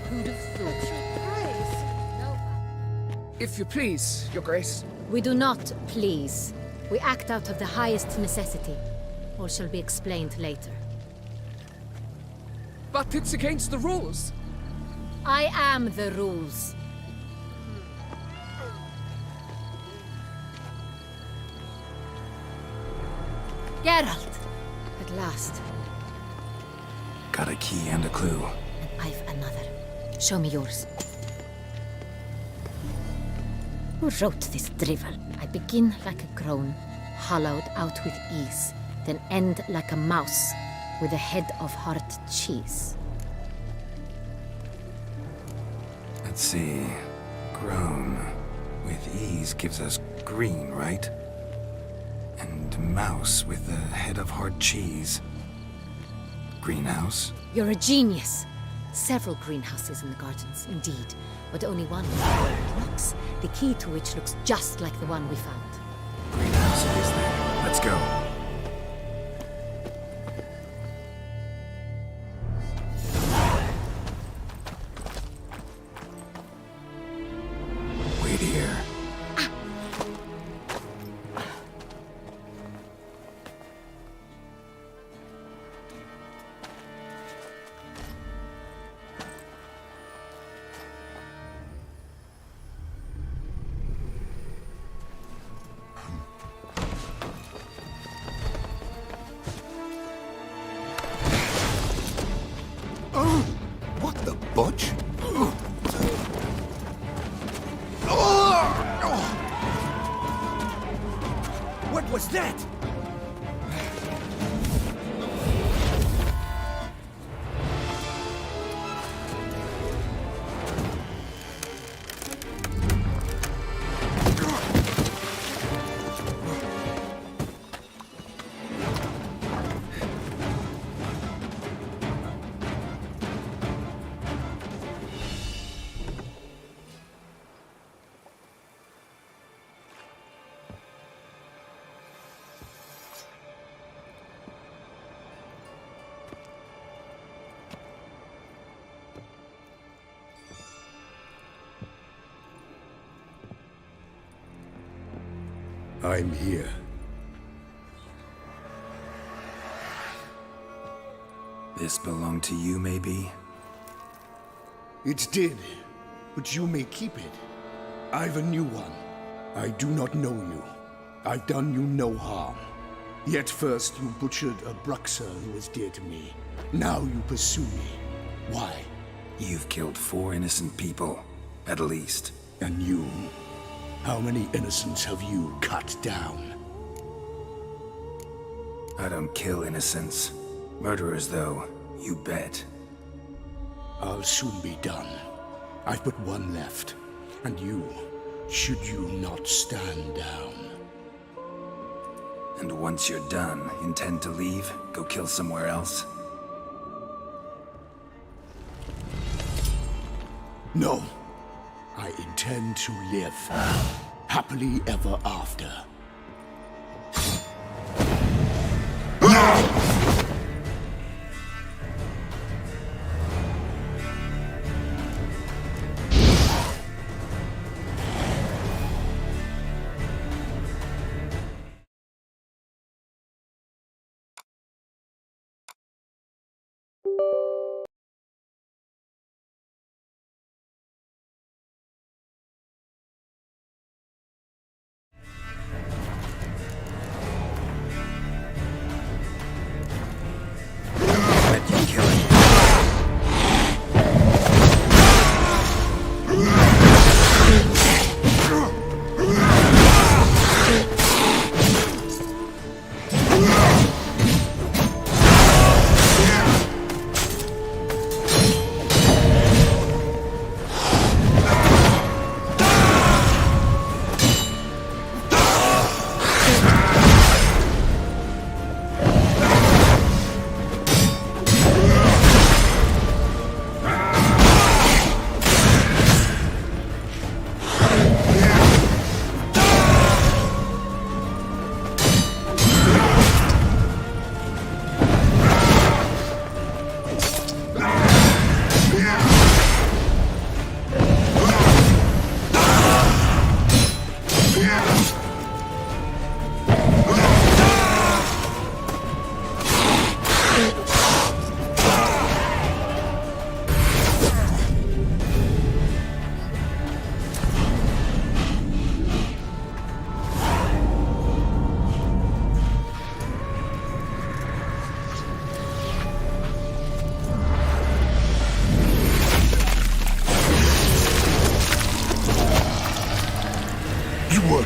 D: Who'd have thought you?
L: If you please, Your Grace.
G: We do not please. We act out of the highest necessity. All shall be explained later.
L: But it's against the rules.
G: I am the rules. Geralt! At last.
C: Got a key and a clue.
G: And I've another. Show me yours. Who wrote this drivel? I begin like a groan, hollowed out with ease, then end like a mouse, with a head of hard cheese.
C: Let's see. Grown. With ease gives us green, right? And mouse with the head of hard cheese. Greenhouse?
G: You're a genius. Several greenhouses in the gardens, indeed, but only one looks, the key to which looks just like the one we found.
C: Greenhouse it is then. Let's go.
J: What the butch?
K: What was that?
J: I'm here.
C: This belonged to you, maybe?
J: It did, but you may keep it. I've a new one. I do not know you. I've done you no harm. Yet first you butchered a Bruxa who was dear to me. Now you pursue me. Why?
C: You've killed 4 innocent people, at least.
J: And you? How many innocents have you cut down?
C: I don't kill innocents. Murderers, though, you bet.
J: I'll soon be done. I've but one left. And you, should you not stand down.
C: And once you're done, intend to leave? Go kill somewhere else?
J: No. I intend to live. Happily ever after.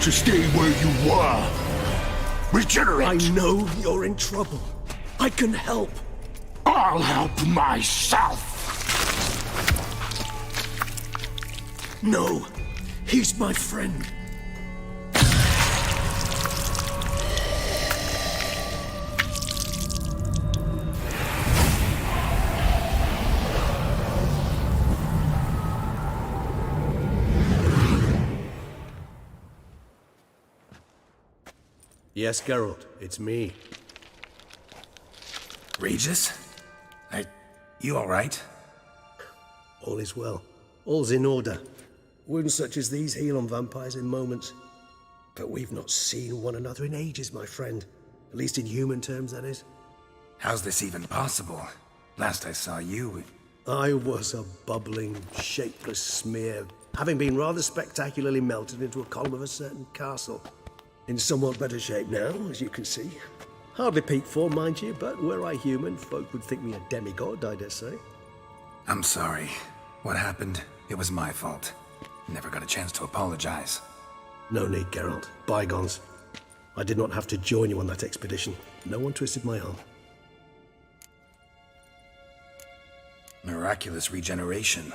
J: To stay where you were. Regenerate!
M: I know you're in trouble. I can help.
J: I'll help myself!
M: No, he's my friend.
K: Yes, Geralt, it's me.
C: Regis? You alright?
M: All is well. All's in order. Wounds such as these heal on vampires in moments. But we've not seen one another in ages, my friend. At least in human terms, that is.
C: How's this even possible? Last I saw you...
M: I was a bubbling, shapeless smear, having been rather spectacularly melted into a column of a certain castle. In somewhat better shape now, as you can see. Hardly peak form, mind you, but were I human, folk would think me a demigod, I dare say.
C: I'm sorry. What happened, it was my fault. Never got a chance to apologize.
M: No need, Geralt. Bygones. I did not have to join you on that expedition. No one twisted my arm.
C: Miraculous regeneration.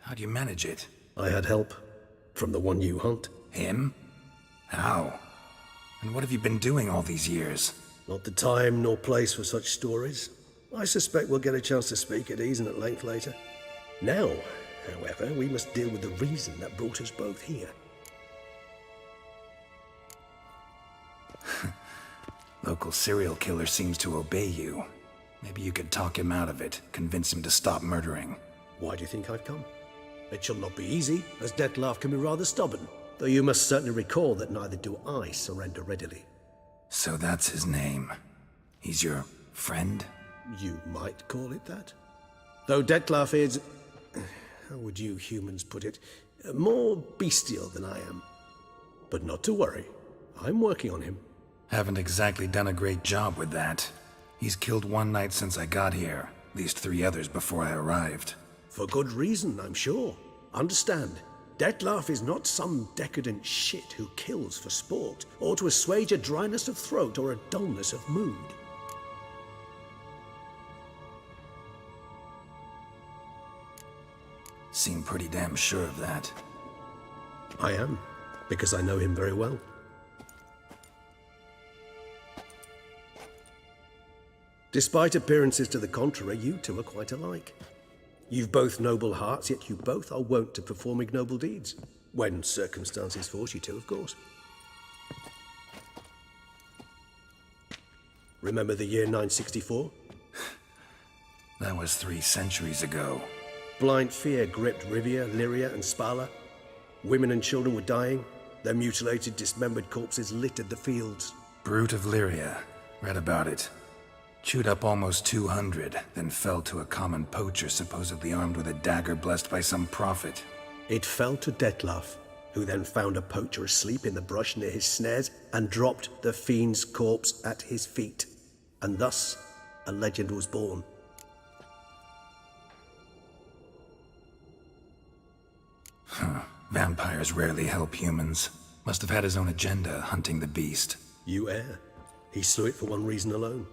C: How do you manage it?
M: I had help. From the one you hunt.
C: Him? How? And what have you been doing all these years?
M: Not the time nor place for such stories. I suspect we'll get a chance to speak at ease and at length later. Now, however, we must deal with the reason that brought us both here.
C: Local serial killer seems to obey you. Maybe you could talk him out of it, convince him to stop murdering.
M: Why do you think I've come? It shall not be easy, as Dettlaff can be rather stubborn. Though you must certainly recall that neither do I surrender readily.
C: So that's his name. He's your friend?
M: You might call it that. Though Dettlaff is... how would you humans put it? More bestial than I am. But not to worry. I'm working on him.
C: Haven't exactly done a great job with that. He's killed one knight since I got here. At least 3 others before I arrived.
M: For good reason, I'm sure. Understand, Dettlaff is not some decadent shit who kills for sport, or to assuage a dryness of throat or a dullness of mood.
C: Seem pretty damn sure of that.
M: I am, because I know him very well. Despite appearances to the contrary, you two are quite alike. You've both noble hearts, yet you both are wont to perform ignoble deeds. When circumstances force you to, of course. Remember the year 964?
C: That was 3 centuries ago.
M: Blind fear gripped Rivia, Lyria, and Spala. Women and children were dying. Their mutilated, dismembered corpses littered the fields.
C: Brute of Lyria. Read about it. Chewed up almost 200, then fell to a common poacher supposedly armed with a dagger blessed by some prophet.
M: It fell to Dettlaff, who then found a poacher asleep in the brush near his snares and dropped the fiend's corpse at his feet. And thus, a legend was born.
C: Vampires rarely help humans. Must have had his own agenda, hunting the beast.
M: You err. He slew it for one reason alone.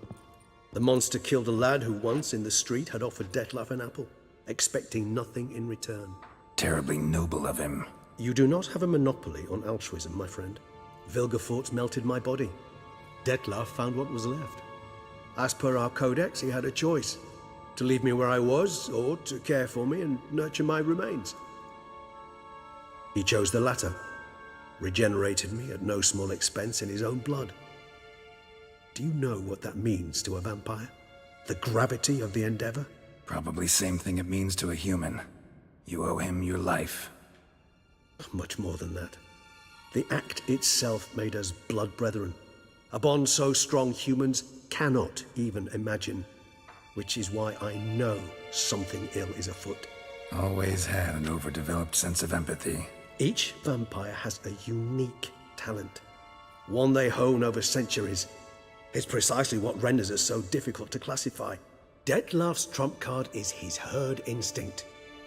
M: The monster killed a lad who once in the street had offered Dettlaff an apple, expecting nothing in return.
C: Terribly noble of him.
M: You do not have a monopoly on altruism, my friend. Vilgefortz melted my body. Dettlaff found what was left. As per our codex, he had a choice. To leave me where I was, or to care for me and nurture my remains. He chose the latter. Regenerated me at no small expense in his own blood. Do you know what that means to a vampire? The gravity of the endeavor?
C: Probably same thing it means to a human. You owe him your life.
M: Much more than that. The act itself made us blood brethren. A bond so strong humans cannot even imagine. Which is why I know something ill is afoot.
C: Always had an overdeveloped sense of empathy.
M: Each vampire has a unique talent. One they hone over centuries. It's precisely what renders us so difficult to classify. Dettlaff's trump card is his herd instinct,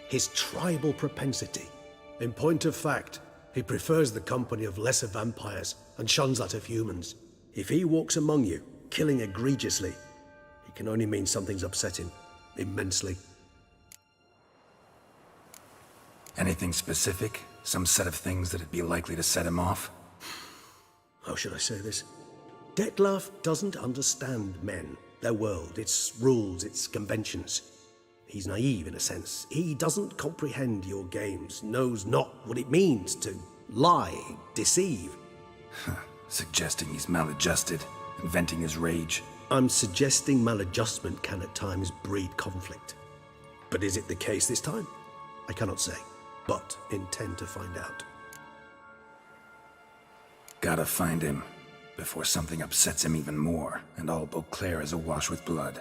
M: his tribal propensity. In point of fact, he prefers the company of lesser vampires and shuns that of humans. If he walks among you, killing egregiously, it can only mean something's upset him, immensely.
C: Anything specific? Some set of things that'd be likely to set him off?
M: How should I say this? Dettlaff doesn't understand men, their world, its rules, its conventions. He's naive in a sense. He doesn't comprehend your games, knows not what it means to lie, deceive.
C: Suggesting he's maladjusted, inventing his rage.
M: I'm suggesting maladjustment can at times breed conflict. But is it the case this time? I cannot say, but intend to find out.
C: Gotta find him. Before something upsets him even more, and all Beauclair is awash with blood.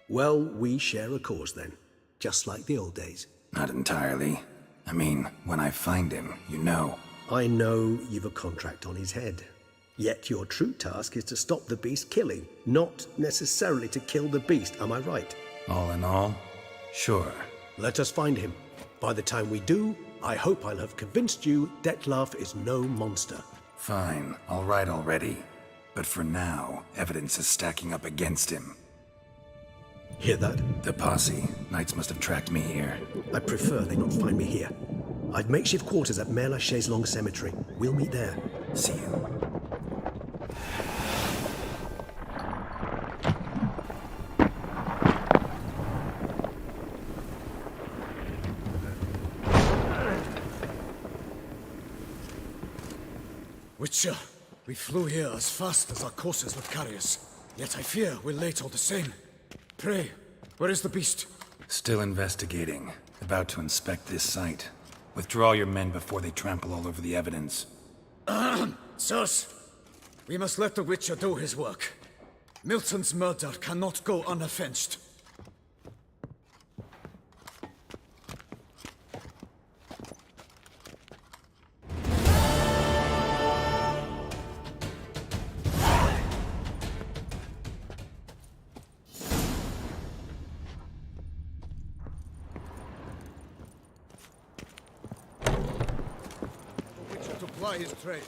M: Well, we share a cause then, just like the old days.
C: Not entirely. I mean, when I find him, you know.
M: I know you've a contract on his head. Yet your true task is to stop the beast killing, not necessarily to kill the beast, am I right?
C: All in all, Sure.
M: Let us find him. By the time we do, I hope I'll have convinced you Dettlaff is no monster.
C: Fine, all right already. But for now, evidence is stacking up against him.
M: Hear that?
C: The posse. Knights must have tracked me here.
M: I prefer they not find me here. I've makeshift quarters at Mère la Chaise Longue Cemetery. We'll meet there.
C: See you.
A: Witcher, we flew here as fast as our courses would carry us. Yet I fear we're late all the same. Pray, where is the beast?
C: Still investigating. About to inspect this site. Withdraw your men before they trample all over the evidence.
A: Sirs, we must let the Witcher do his work. Milton's murder cannot go unavenged. Ply his trade.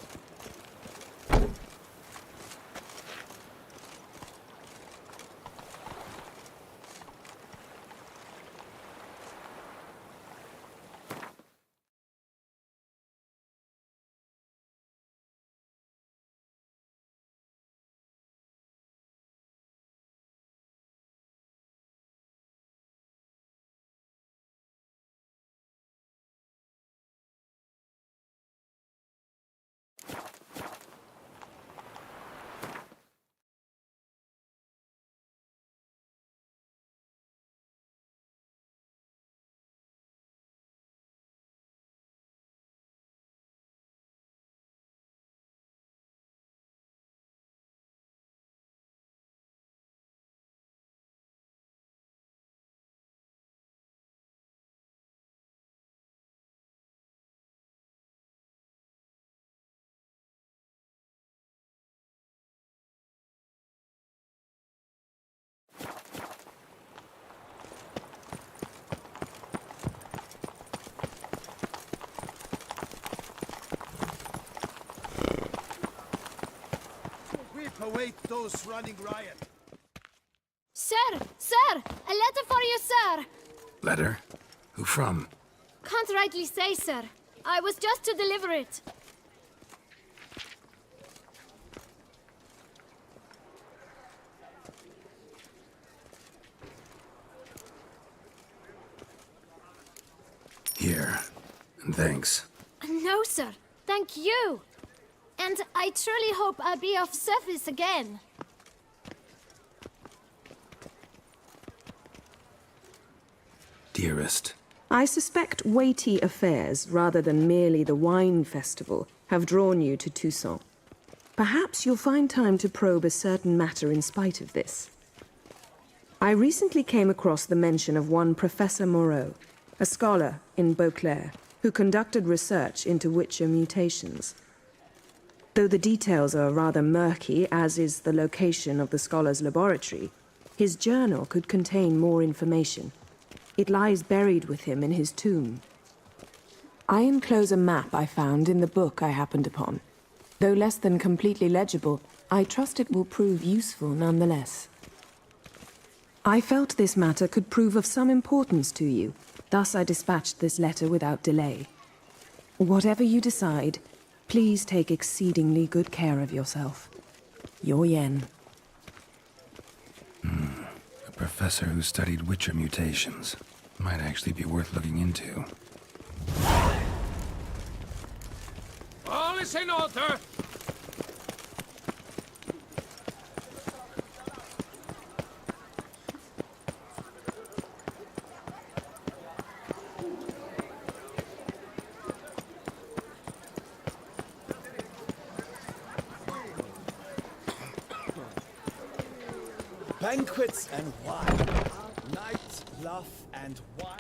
A: Await those running riot.
E: Sir! Sir! A letter for you, sir!
C: Letter? Who from?
E: Can't rightly say, sir. I was just to deliver it.
C: Here. And thanks.
E: No, sir. Thank you. And I truly hope I'll be of service again.
C: Dearest.
N: I suspect weighty affairs, rather than merely the wine festival, have drawn you to Toussaint. Perhaps you'll find time to probe a certain matter in spite of this. I recently came across the mention of one Professor Moreau, a scholar in Beauclair, who conducted research into Witcher mutations. Though the details are rather murky, as is the location of the scholar's laboratory, his journal could contain more information. It lies buried with him in his tomb. I enclose a map I found in the book I happened upon. Though less than completely legible, I trust it will prove useful nonetheless. I felt this matter could prove of some importance to you, thus I dispatched this letter without delay. Whatever you decide, please take exceedingly good care of yourself. Your Yen.
C: A professor who studied Witcher mutations. Might actually be worth looking into.
B: All is in order!
A: Banquets and wine. Night, laugh, and wine.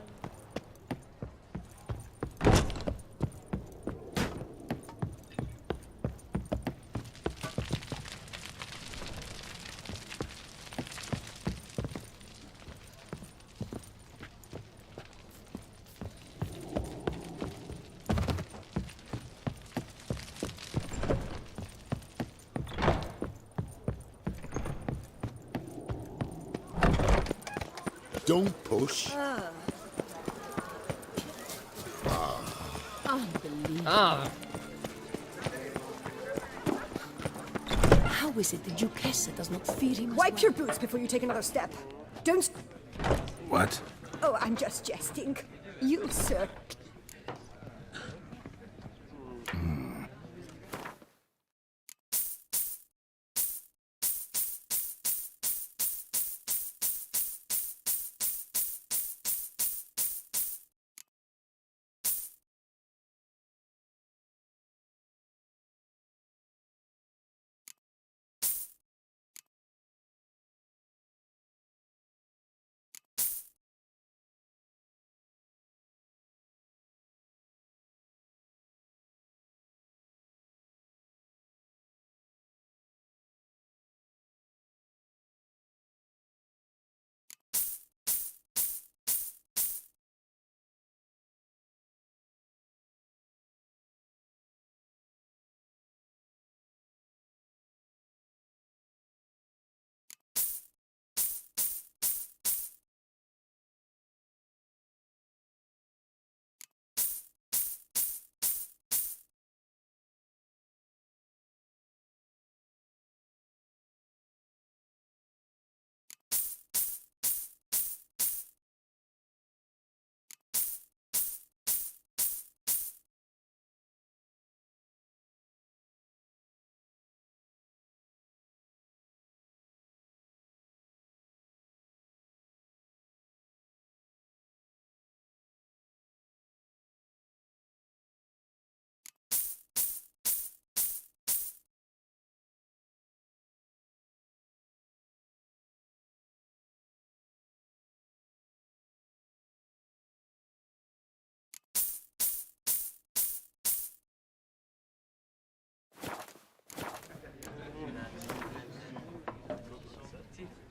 J: Don't push.
G: Unbelievable.
F: How is it the Duchessa does not fear him?
O: Wipe your boots before you take another step. Don't...
C: What?
O: Oh, I'm just jesting. You, sir.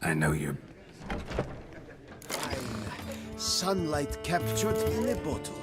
C: I know you're...
A: Sunlight captured in a bottle.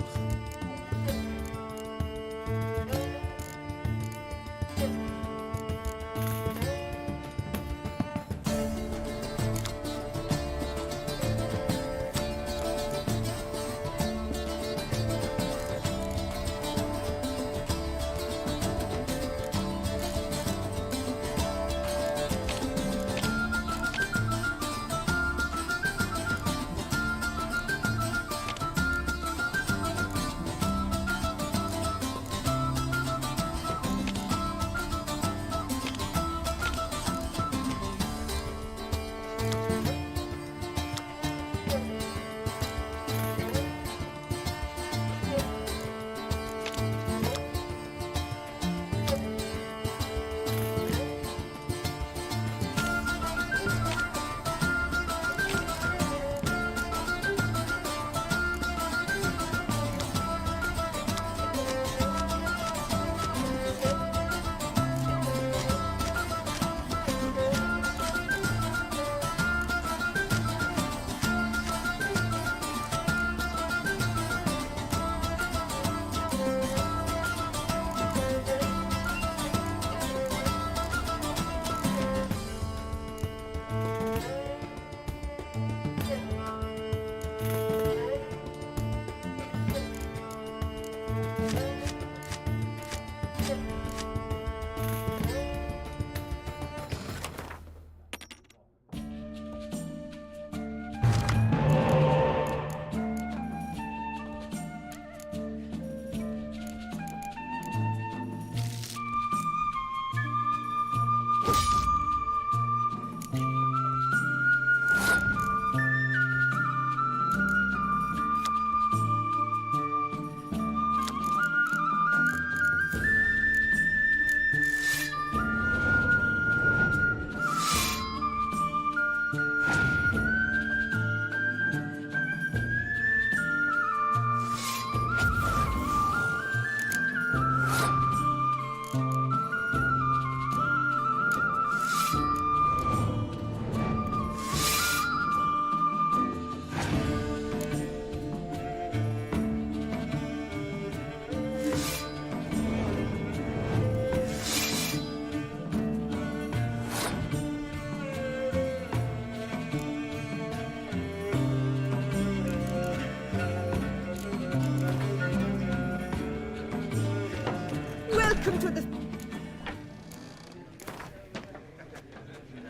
O: Welcome to the...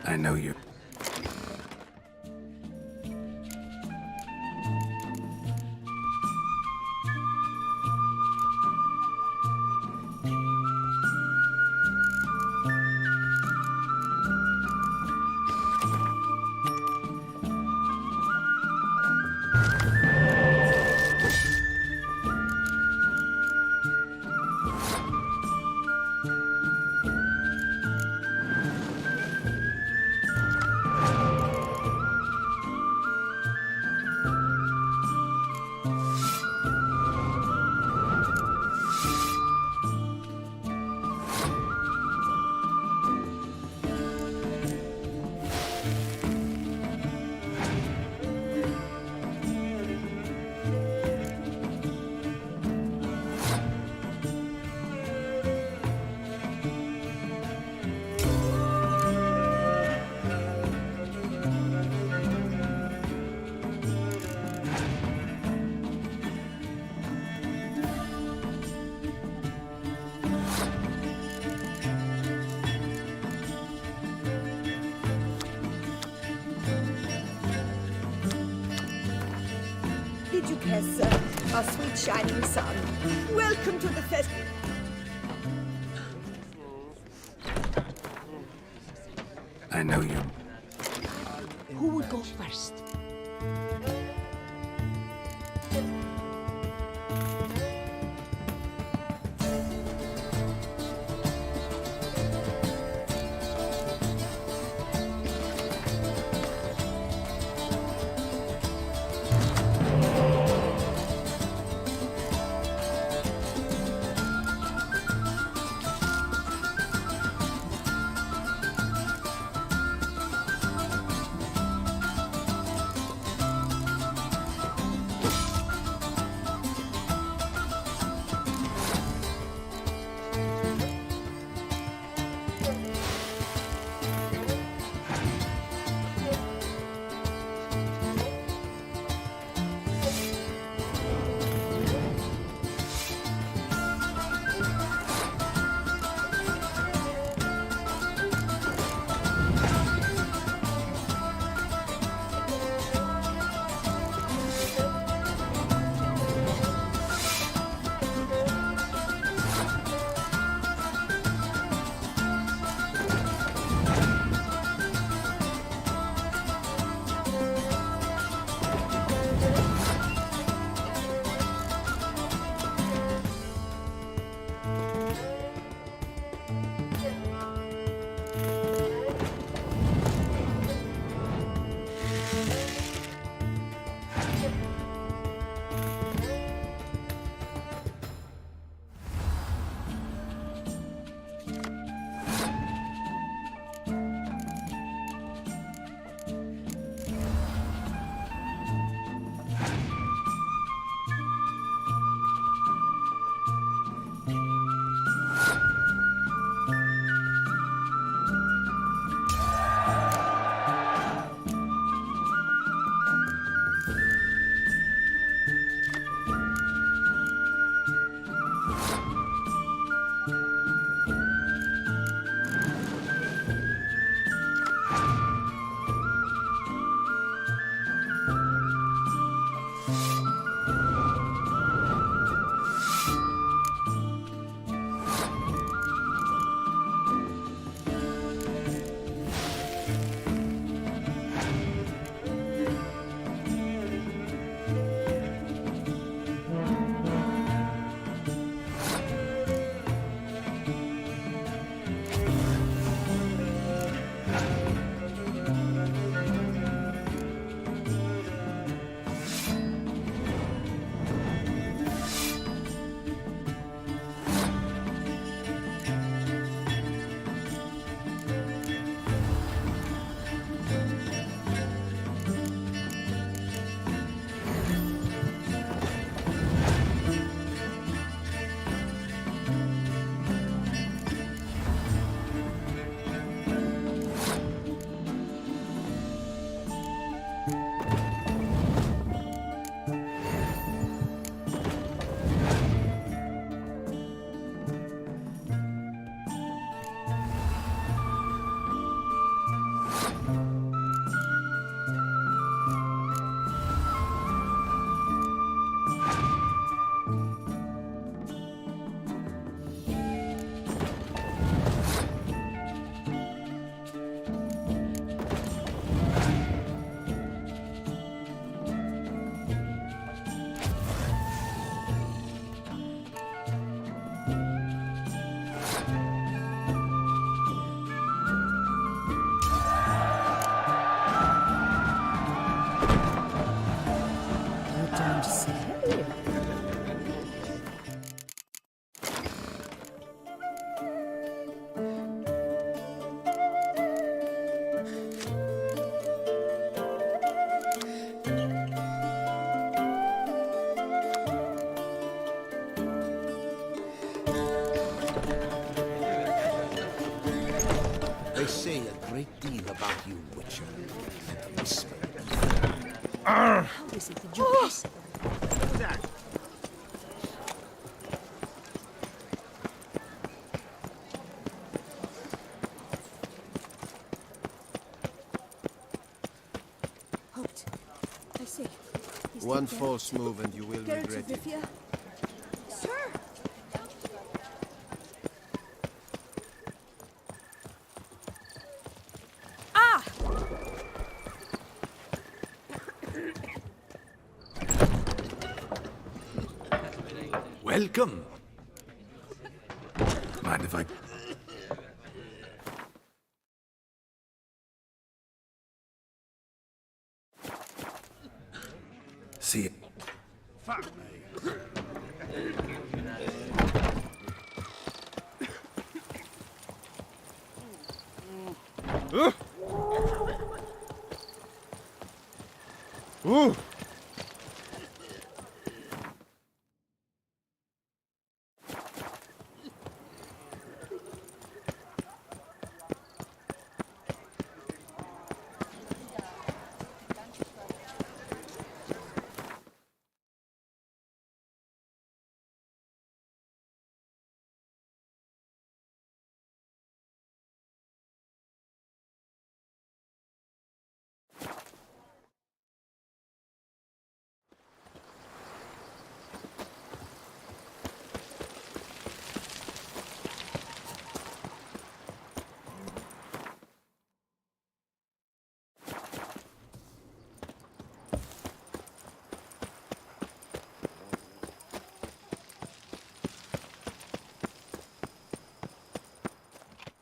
C: I know you.
O: Did you care, sir? Our sweet shining sun. Welcome to the fest...
C: I know you.
D: Who would go first?
O: don't say.
H: They say a great deal about you, Witcher. And whisper.
D: How is it that you miss? Halt. I say.
H: One false move and you will
O: Geralt
H: regret
O: of
H: it.
O: Rivia. Sir! Ah!
C: Welcome. Mind if I... See it.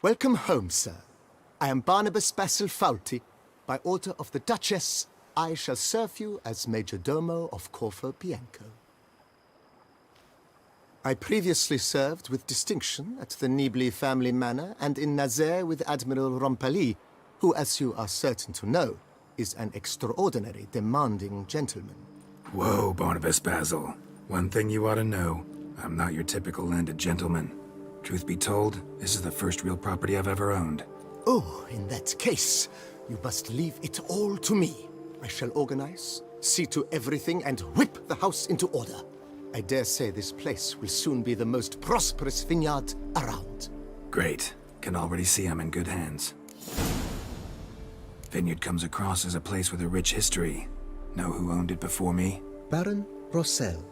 P: Welcome home, sir. I am Barnabas Basil Fawlty. By order of the Duchess, I shall serve you as Major Domo of Corvo Bianco. I previously served with distinction at the Nibli family manor and in Nazaire with Admiral Rompali, who, as you are certain to know, is an extraordinary demanding gentleman.
C: Whoa, Barnabas Basil. One thing you ought to know. I'm not your typical landed gentleman. Truth be told, this is the first real property I've ever owned.
P: Oh, in that case, you must leave it all to me. I shall organize, see to everything, and whip the house into order. I dare say this place will soon be the most prosperous vineyard around.
C: Great. Can already see I'm in good hands. Vineyard comes across as a place with a rich history. Know who owned it before me?
P: Baron Rossel,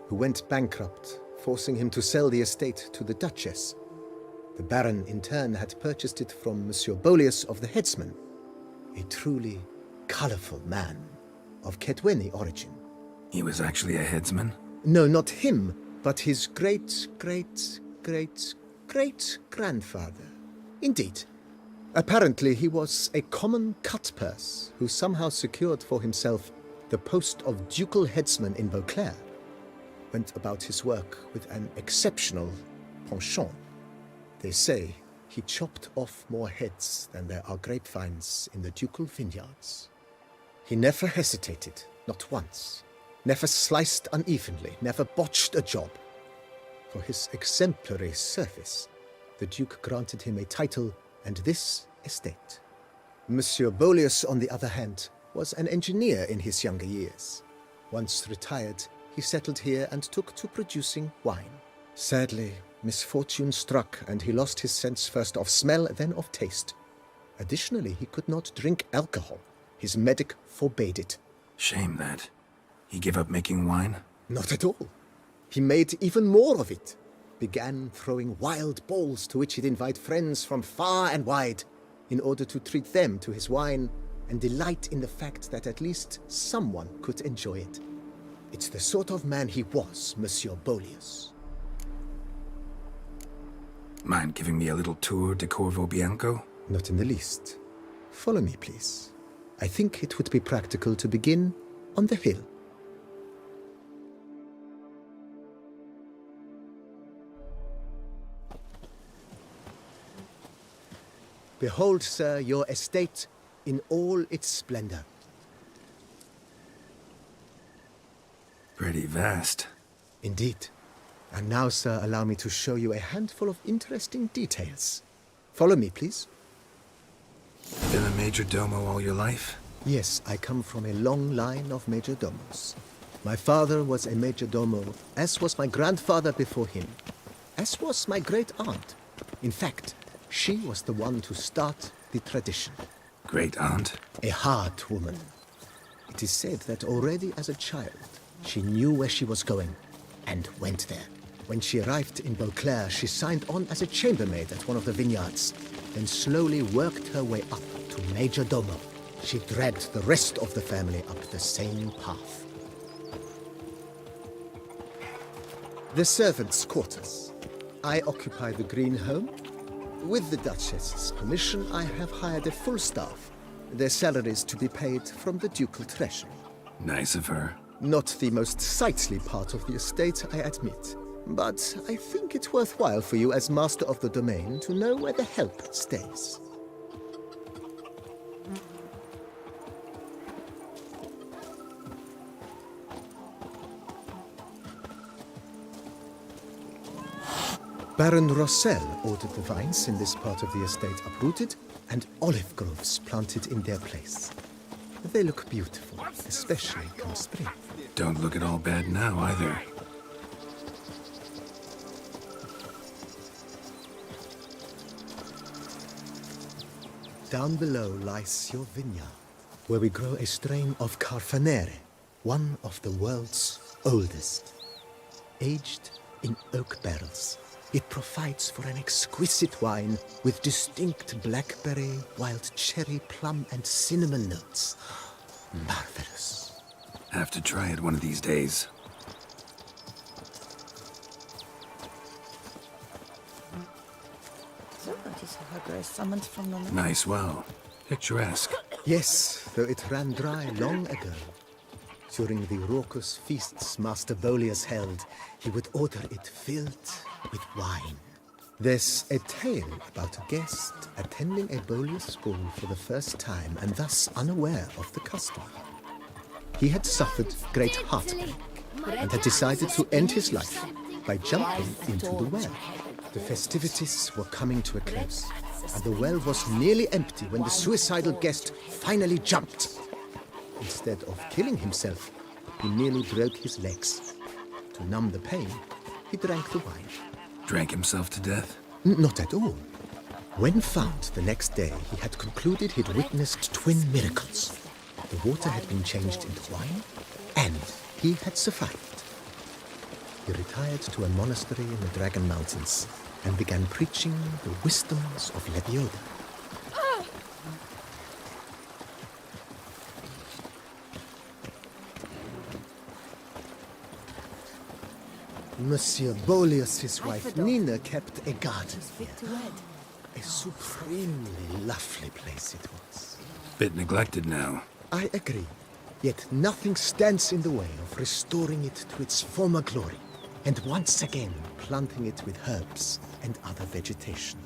P: who went bankrupt, forcing him to sell the estate to the Duchess. The Baron, in turn, had purchased it from Monsieur Bolius of the Headsman, a truly colorful man of Ketweni origin.
C: He was actually a headsman?
P: No, not him, but his great-great-great-great-grandfather. Indeed. Apparently, he was a common cutpurse who somehow secured for himself the post of ducal headsman in Beauclair. Went about his work with an exceptional penchant. They say he chopped off more heads than there are grapevines in the ducal vineyards. He never hesitated, not once. Never sliced unevenly, never botched a job. For his exemplary service, the Duke granted him a title and this estate. Monsieur Bolius, on the other hand, was an engineer in his younger years. Once retired, he settled here and took to producing wine. Sadly, misfortune struck and he lost his sense first of smell, then of taste. Additionally, he could not drink alcohol. His medic forbade it.
C: Shame that. He gave up making wine?
P: Not at all. He made even more of it. Began throwing wild balls to which he'd invite friends from far and wide in order to treat them to his wine and delight in the fact that at least someone could enjoy it. It's the sort of man he was, Monsieur Bolius.
C: Mind giving me a little tour de Corvo Bianco?
P: Not in the least. Follow me, please. I think it would be practical to begin on the hill. Behold, sir, your estate in all its splendor.
C: Pretty vast.
P: Indeed. And now, sir, allow me to show you a handful of interesting details. Follow me, please.
C: Been a major domo all your life?
P: Yes, I come from a long line of major domos. My father was a major domo, as was my grandfather before him, as was my great-aunt. In fact, she was the one to start the tradition.
C: Great-aunt?
P: A hard woman. It is said that already as a child, she knew where she was going, and went there. When she arrived in Beauclair, she signed on as a chambermaid at one of the vineyards, then slowly worked her way up to Major Domo. She dragged the rest of the family up the same path. The servants' quarters. I occupy the green home. With the Duchess's permission, I have hired a full staff. Their salaries to be paid from the ducal treasury.
C: Nice of her.
P: Not the most sightly part of the estate, I admit. But I think it worthwhile for you as master of the domain to know where the help stays. Baron Rossel ordered the vines in this part of the estate uprooted and olive groves planted in their place. They look beautiful, especially come spring.
C: Don't look at all bad now, either.
P: Down below lies your vineyard, where we grow a strain of Carfanere, one of the world's oldest. Aged in oak barrels, it provides for an exquisite wine with distinct blackberry, wild cherry, plum, and cinnamon notes. Marvelous.
C: Have to try it one of these days.
O: So that is how her grace summoned from the north.
C: Nice well. Picturesque.
P: Yes, though it ran dry long ago. During the raucous feasts Master Bolius held, he would order it filled with wine. There's a tale about a guest attending a Bolius school for the first time and thus unaware of the custom. He had suffered great heartbreak and had decided to end his life by jumping into the well. The festivities were coming to a close, and the well was nearly empty when the suicidal guest finally jumped. Instead of killing himself, he merely broke his legs. To numb the pain, he drank the wine.
C: Drank himself to death?
P: Not at all. When found the next day, he had concluded he'd witnessed twin miracles. The water had been changed into wine, and he had survived. He retired to a monastery in the Dragon Mountains and began preaching the wisdoms of Lebioda. Monsieur Bolius' wife Nina kept a garden here. A supremely lovely place it was.
C: Bit neglected now.
P: I agree. Yet nothing stands in the way of restoring it to its former glory, and once again planting it with herbs and other vegetation.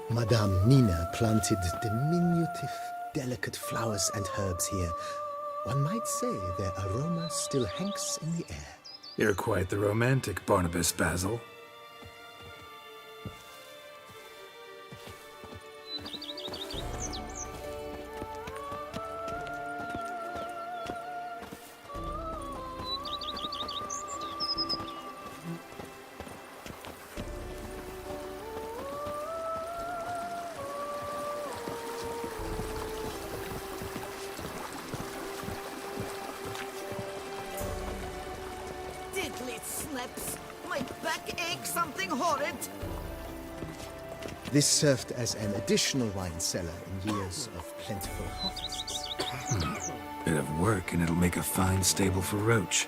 P: Madame Nina planted diminutive, delicate flowers and herbs here. One might say their aroma still hangs in the air.
C: You're quite the romantic, Barnabas Basil.
O: Snaps. My back aches something horrid.
P: This served as an additional wine cellar in years of plentiful harvests.
C: Bit of work and it'll make a fine stable for Roach.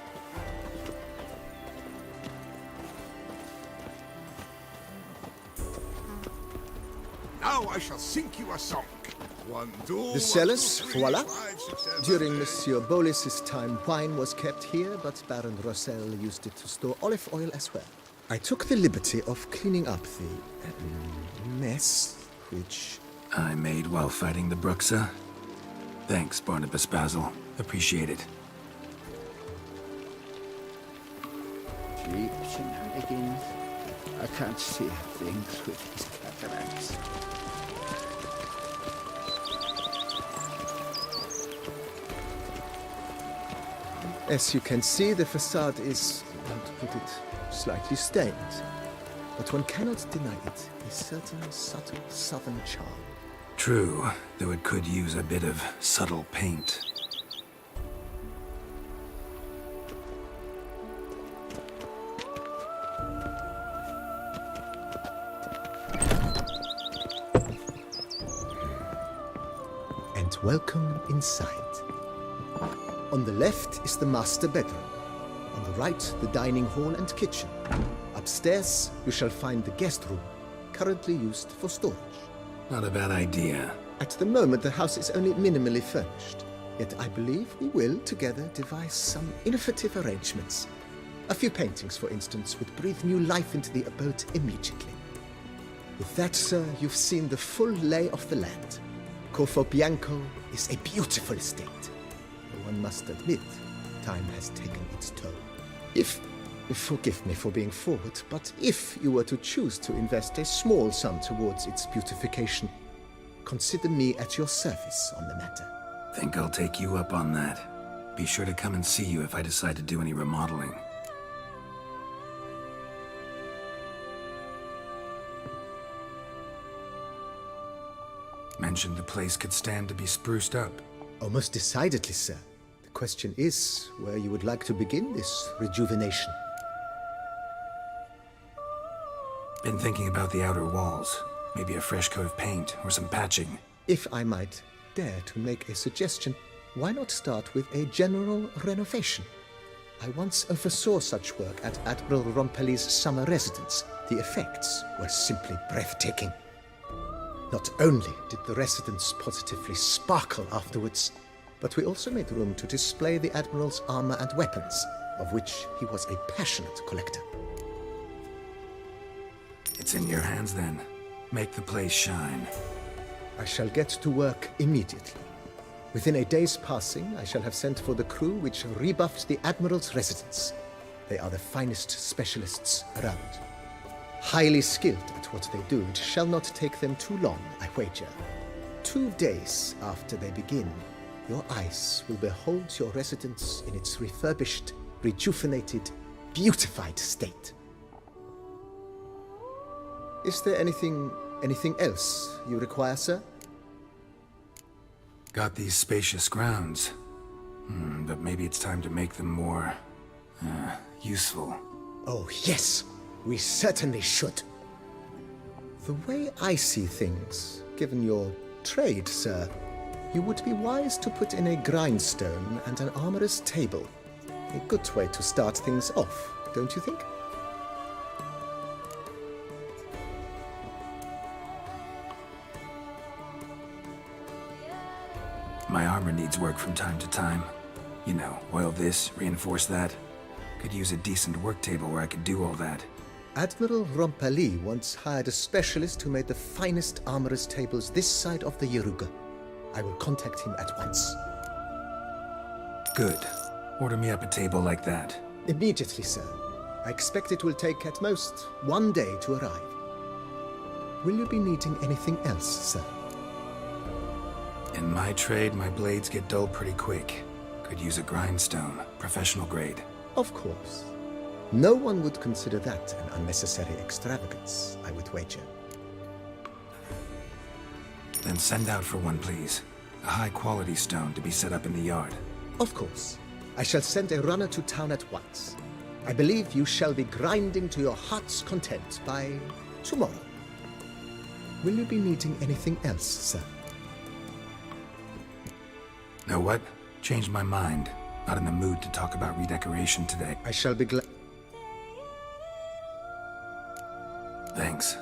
K: Now I shall sing you a song.
P: The cellars, voila. During Monsieur Bolis's time, wine was kept here, but Baron Rossel used it to store olive oil as well. I took the liberty of cleaning up the mess, which
C: I made while fighting the Bruxa. Thanks, Barnabas Basil. Appreciate it.
H: Cheap shenanigans. I can't see a thing through these cataracts.
P: as you can see, the facade is, how to put it, slightly stained. But one cannot deny it, a certain subtle southern charm.
C: True, though it could use a bit of subtle paint.
P: And welcome inside. On the left is the master bedroom. On the right, the dining hall and kitchen. Upstairs, you shall find the guest room, currently used for storage.
C: Not a bad idea.
P: At the moment, the house is only minimally furnished. Yet I believe we will, together, devise some innovative arrangements. A few paintings, for instance, would breathe new life into the abode immediately. With that, sir, you've seen the full lay of the land. Corvo Bianco is a beautiful estate. Though one must admit, time has taken its toll. Forgive me for being forward, but if you were to choose to invest a small sum towards its beautification, consider me at your service on the matter.
C: Think I'll take you up on that. Be sure to come and see you if I decide to do any remodeling. Mentioned the place could stand to be spruced up.
P: Oh, most decidedly, sir. The question is where you would like to begin this rejuvenation.
C: Been thinking about the outer walls. Maybe a fresh coat of paint or some patching.
P: If I might dare to make a suggestion, why not start with a general renovation? I once oversaw such work at Admiral Rompelli's summer residence. The effects were simply breathtaking. Not only did the residence positively sparkle afterwards, but we also made room to display the Admiral's armor and weapons, of which he was a passionate collector.
C: It's in your hands then. Make the place shine.
P: I shall get to work immediately. Within a day's passing, I shall have sent for the crew which rebuffed the Admiral's residence. They are the finest specialists around. Highly skilled at what they do, it shall not take them too long, I wager. 2 days after they begin, your eyes will behold your residence in its refurbished, rejuvenated, beautified state. Is there anything else you require, sir?
C: Got these spacious grounds. But maybe it's time to make them more, useful.
P: Oh, yes! We certainly should. The way I see things, given your trade, sir, you would be wise to put in a grindstone and an armorer's table. A good way to start things off, don't you think?
C: My armor needs work from time to time. You know, oil this, reinforce that. Could use a decent work table where I could do all that.
P: Admiral Rompelli once hired a specialist who made the finest armorer's tables this side of the Yaruga. I will contact him at once.
C: Good. Order me up a table like that.
P: Immediately, sir. I expect it will take at most 1 day to arrive. Will you be needing anything else, sir?
C: In my trade, my blades get dull pretty quick. Could use a grindstone, professional grade.
P: Of course. No one would consider that an unnecessary extravagance, I would wager.
C: Then send out for one, please. A high-quality stone to be set up in the yard.
P: Of course. I shall send a runner to town at once. I believe you shall be grinding to your heart's content by tomorrow. Will you be needing anything else, sir?
C: Know what? Changed my mind. Not in the mood to talk about redecoration today.
P: I shall be glad.
C: Thanks.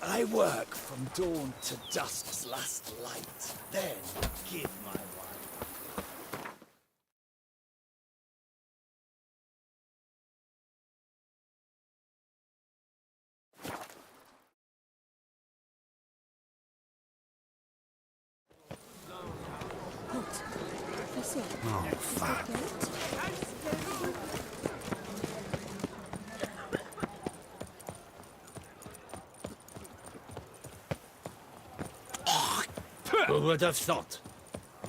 H: I work from dawn to dusk's last light, then give my life.
D: Halt. I say.
C: Oh, fuck.
B: Who would have thought?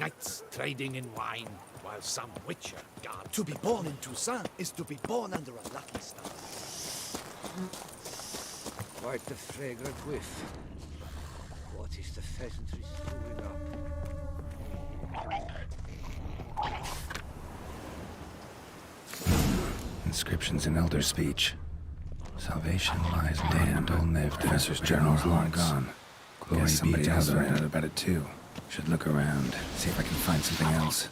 B: Knights trading in wine, while some witcher guard.
H: To be born in Toussaint is to be born under a lucky star.
K: Quite the fragrant whiff. What is the pheasantry screwing up?
C: Inscriptions in Elder speech. Salvation lies damned Dol Nevda. Professor's journal's long gone. Glory somebody else found out about it too. Should look around, see if I can find something else.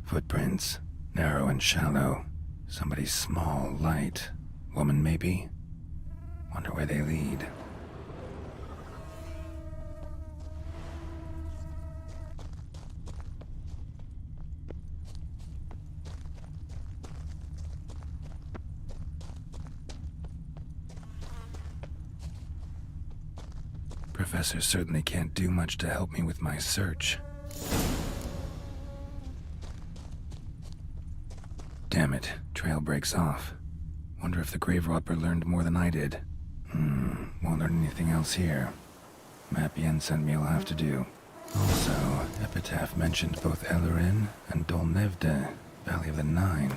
C: Footprints, narrow and shallow. Somebody small, light. Woman, maybe? Wonder where they lead. Professor certainly can't do much to help me with my search. Damn it, trail breaks off. Wonder if the grave robber learned more than I did. Won't learn anything else here. Map Yen sent me will have to do. Also, Epitaph mentioned both Ellerin and Dol Nevda, Valley of the Nine.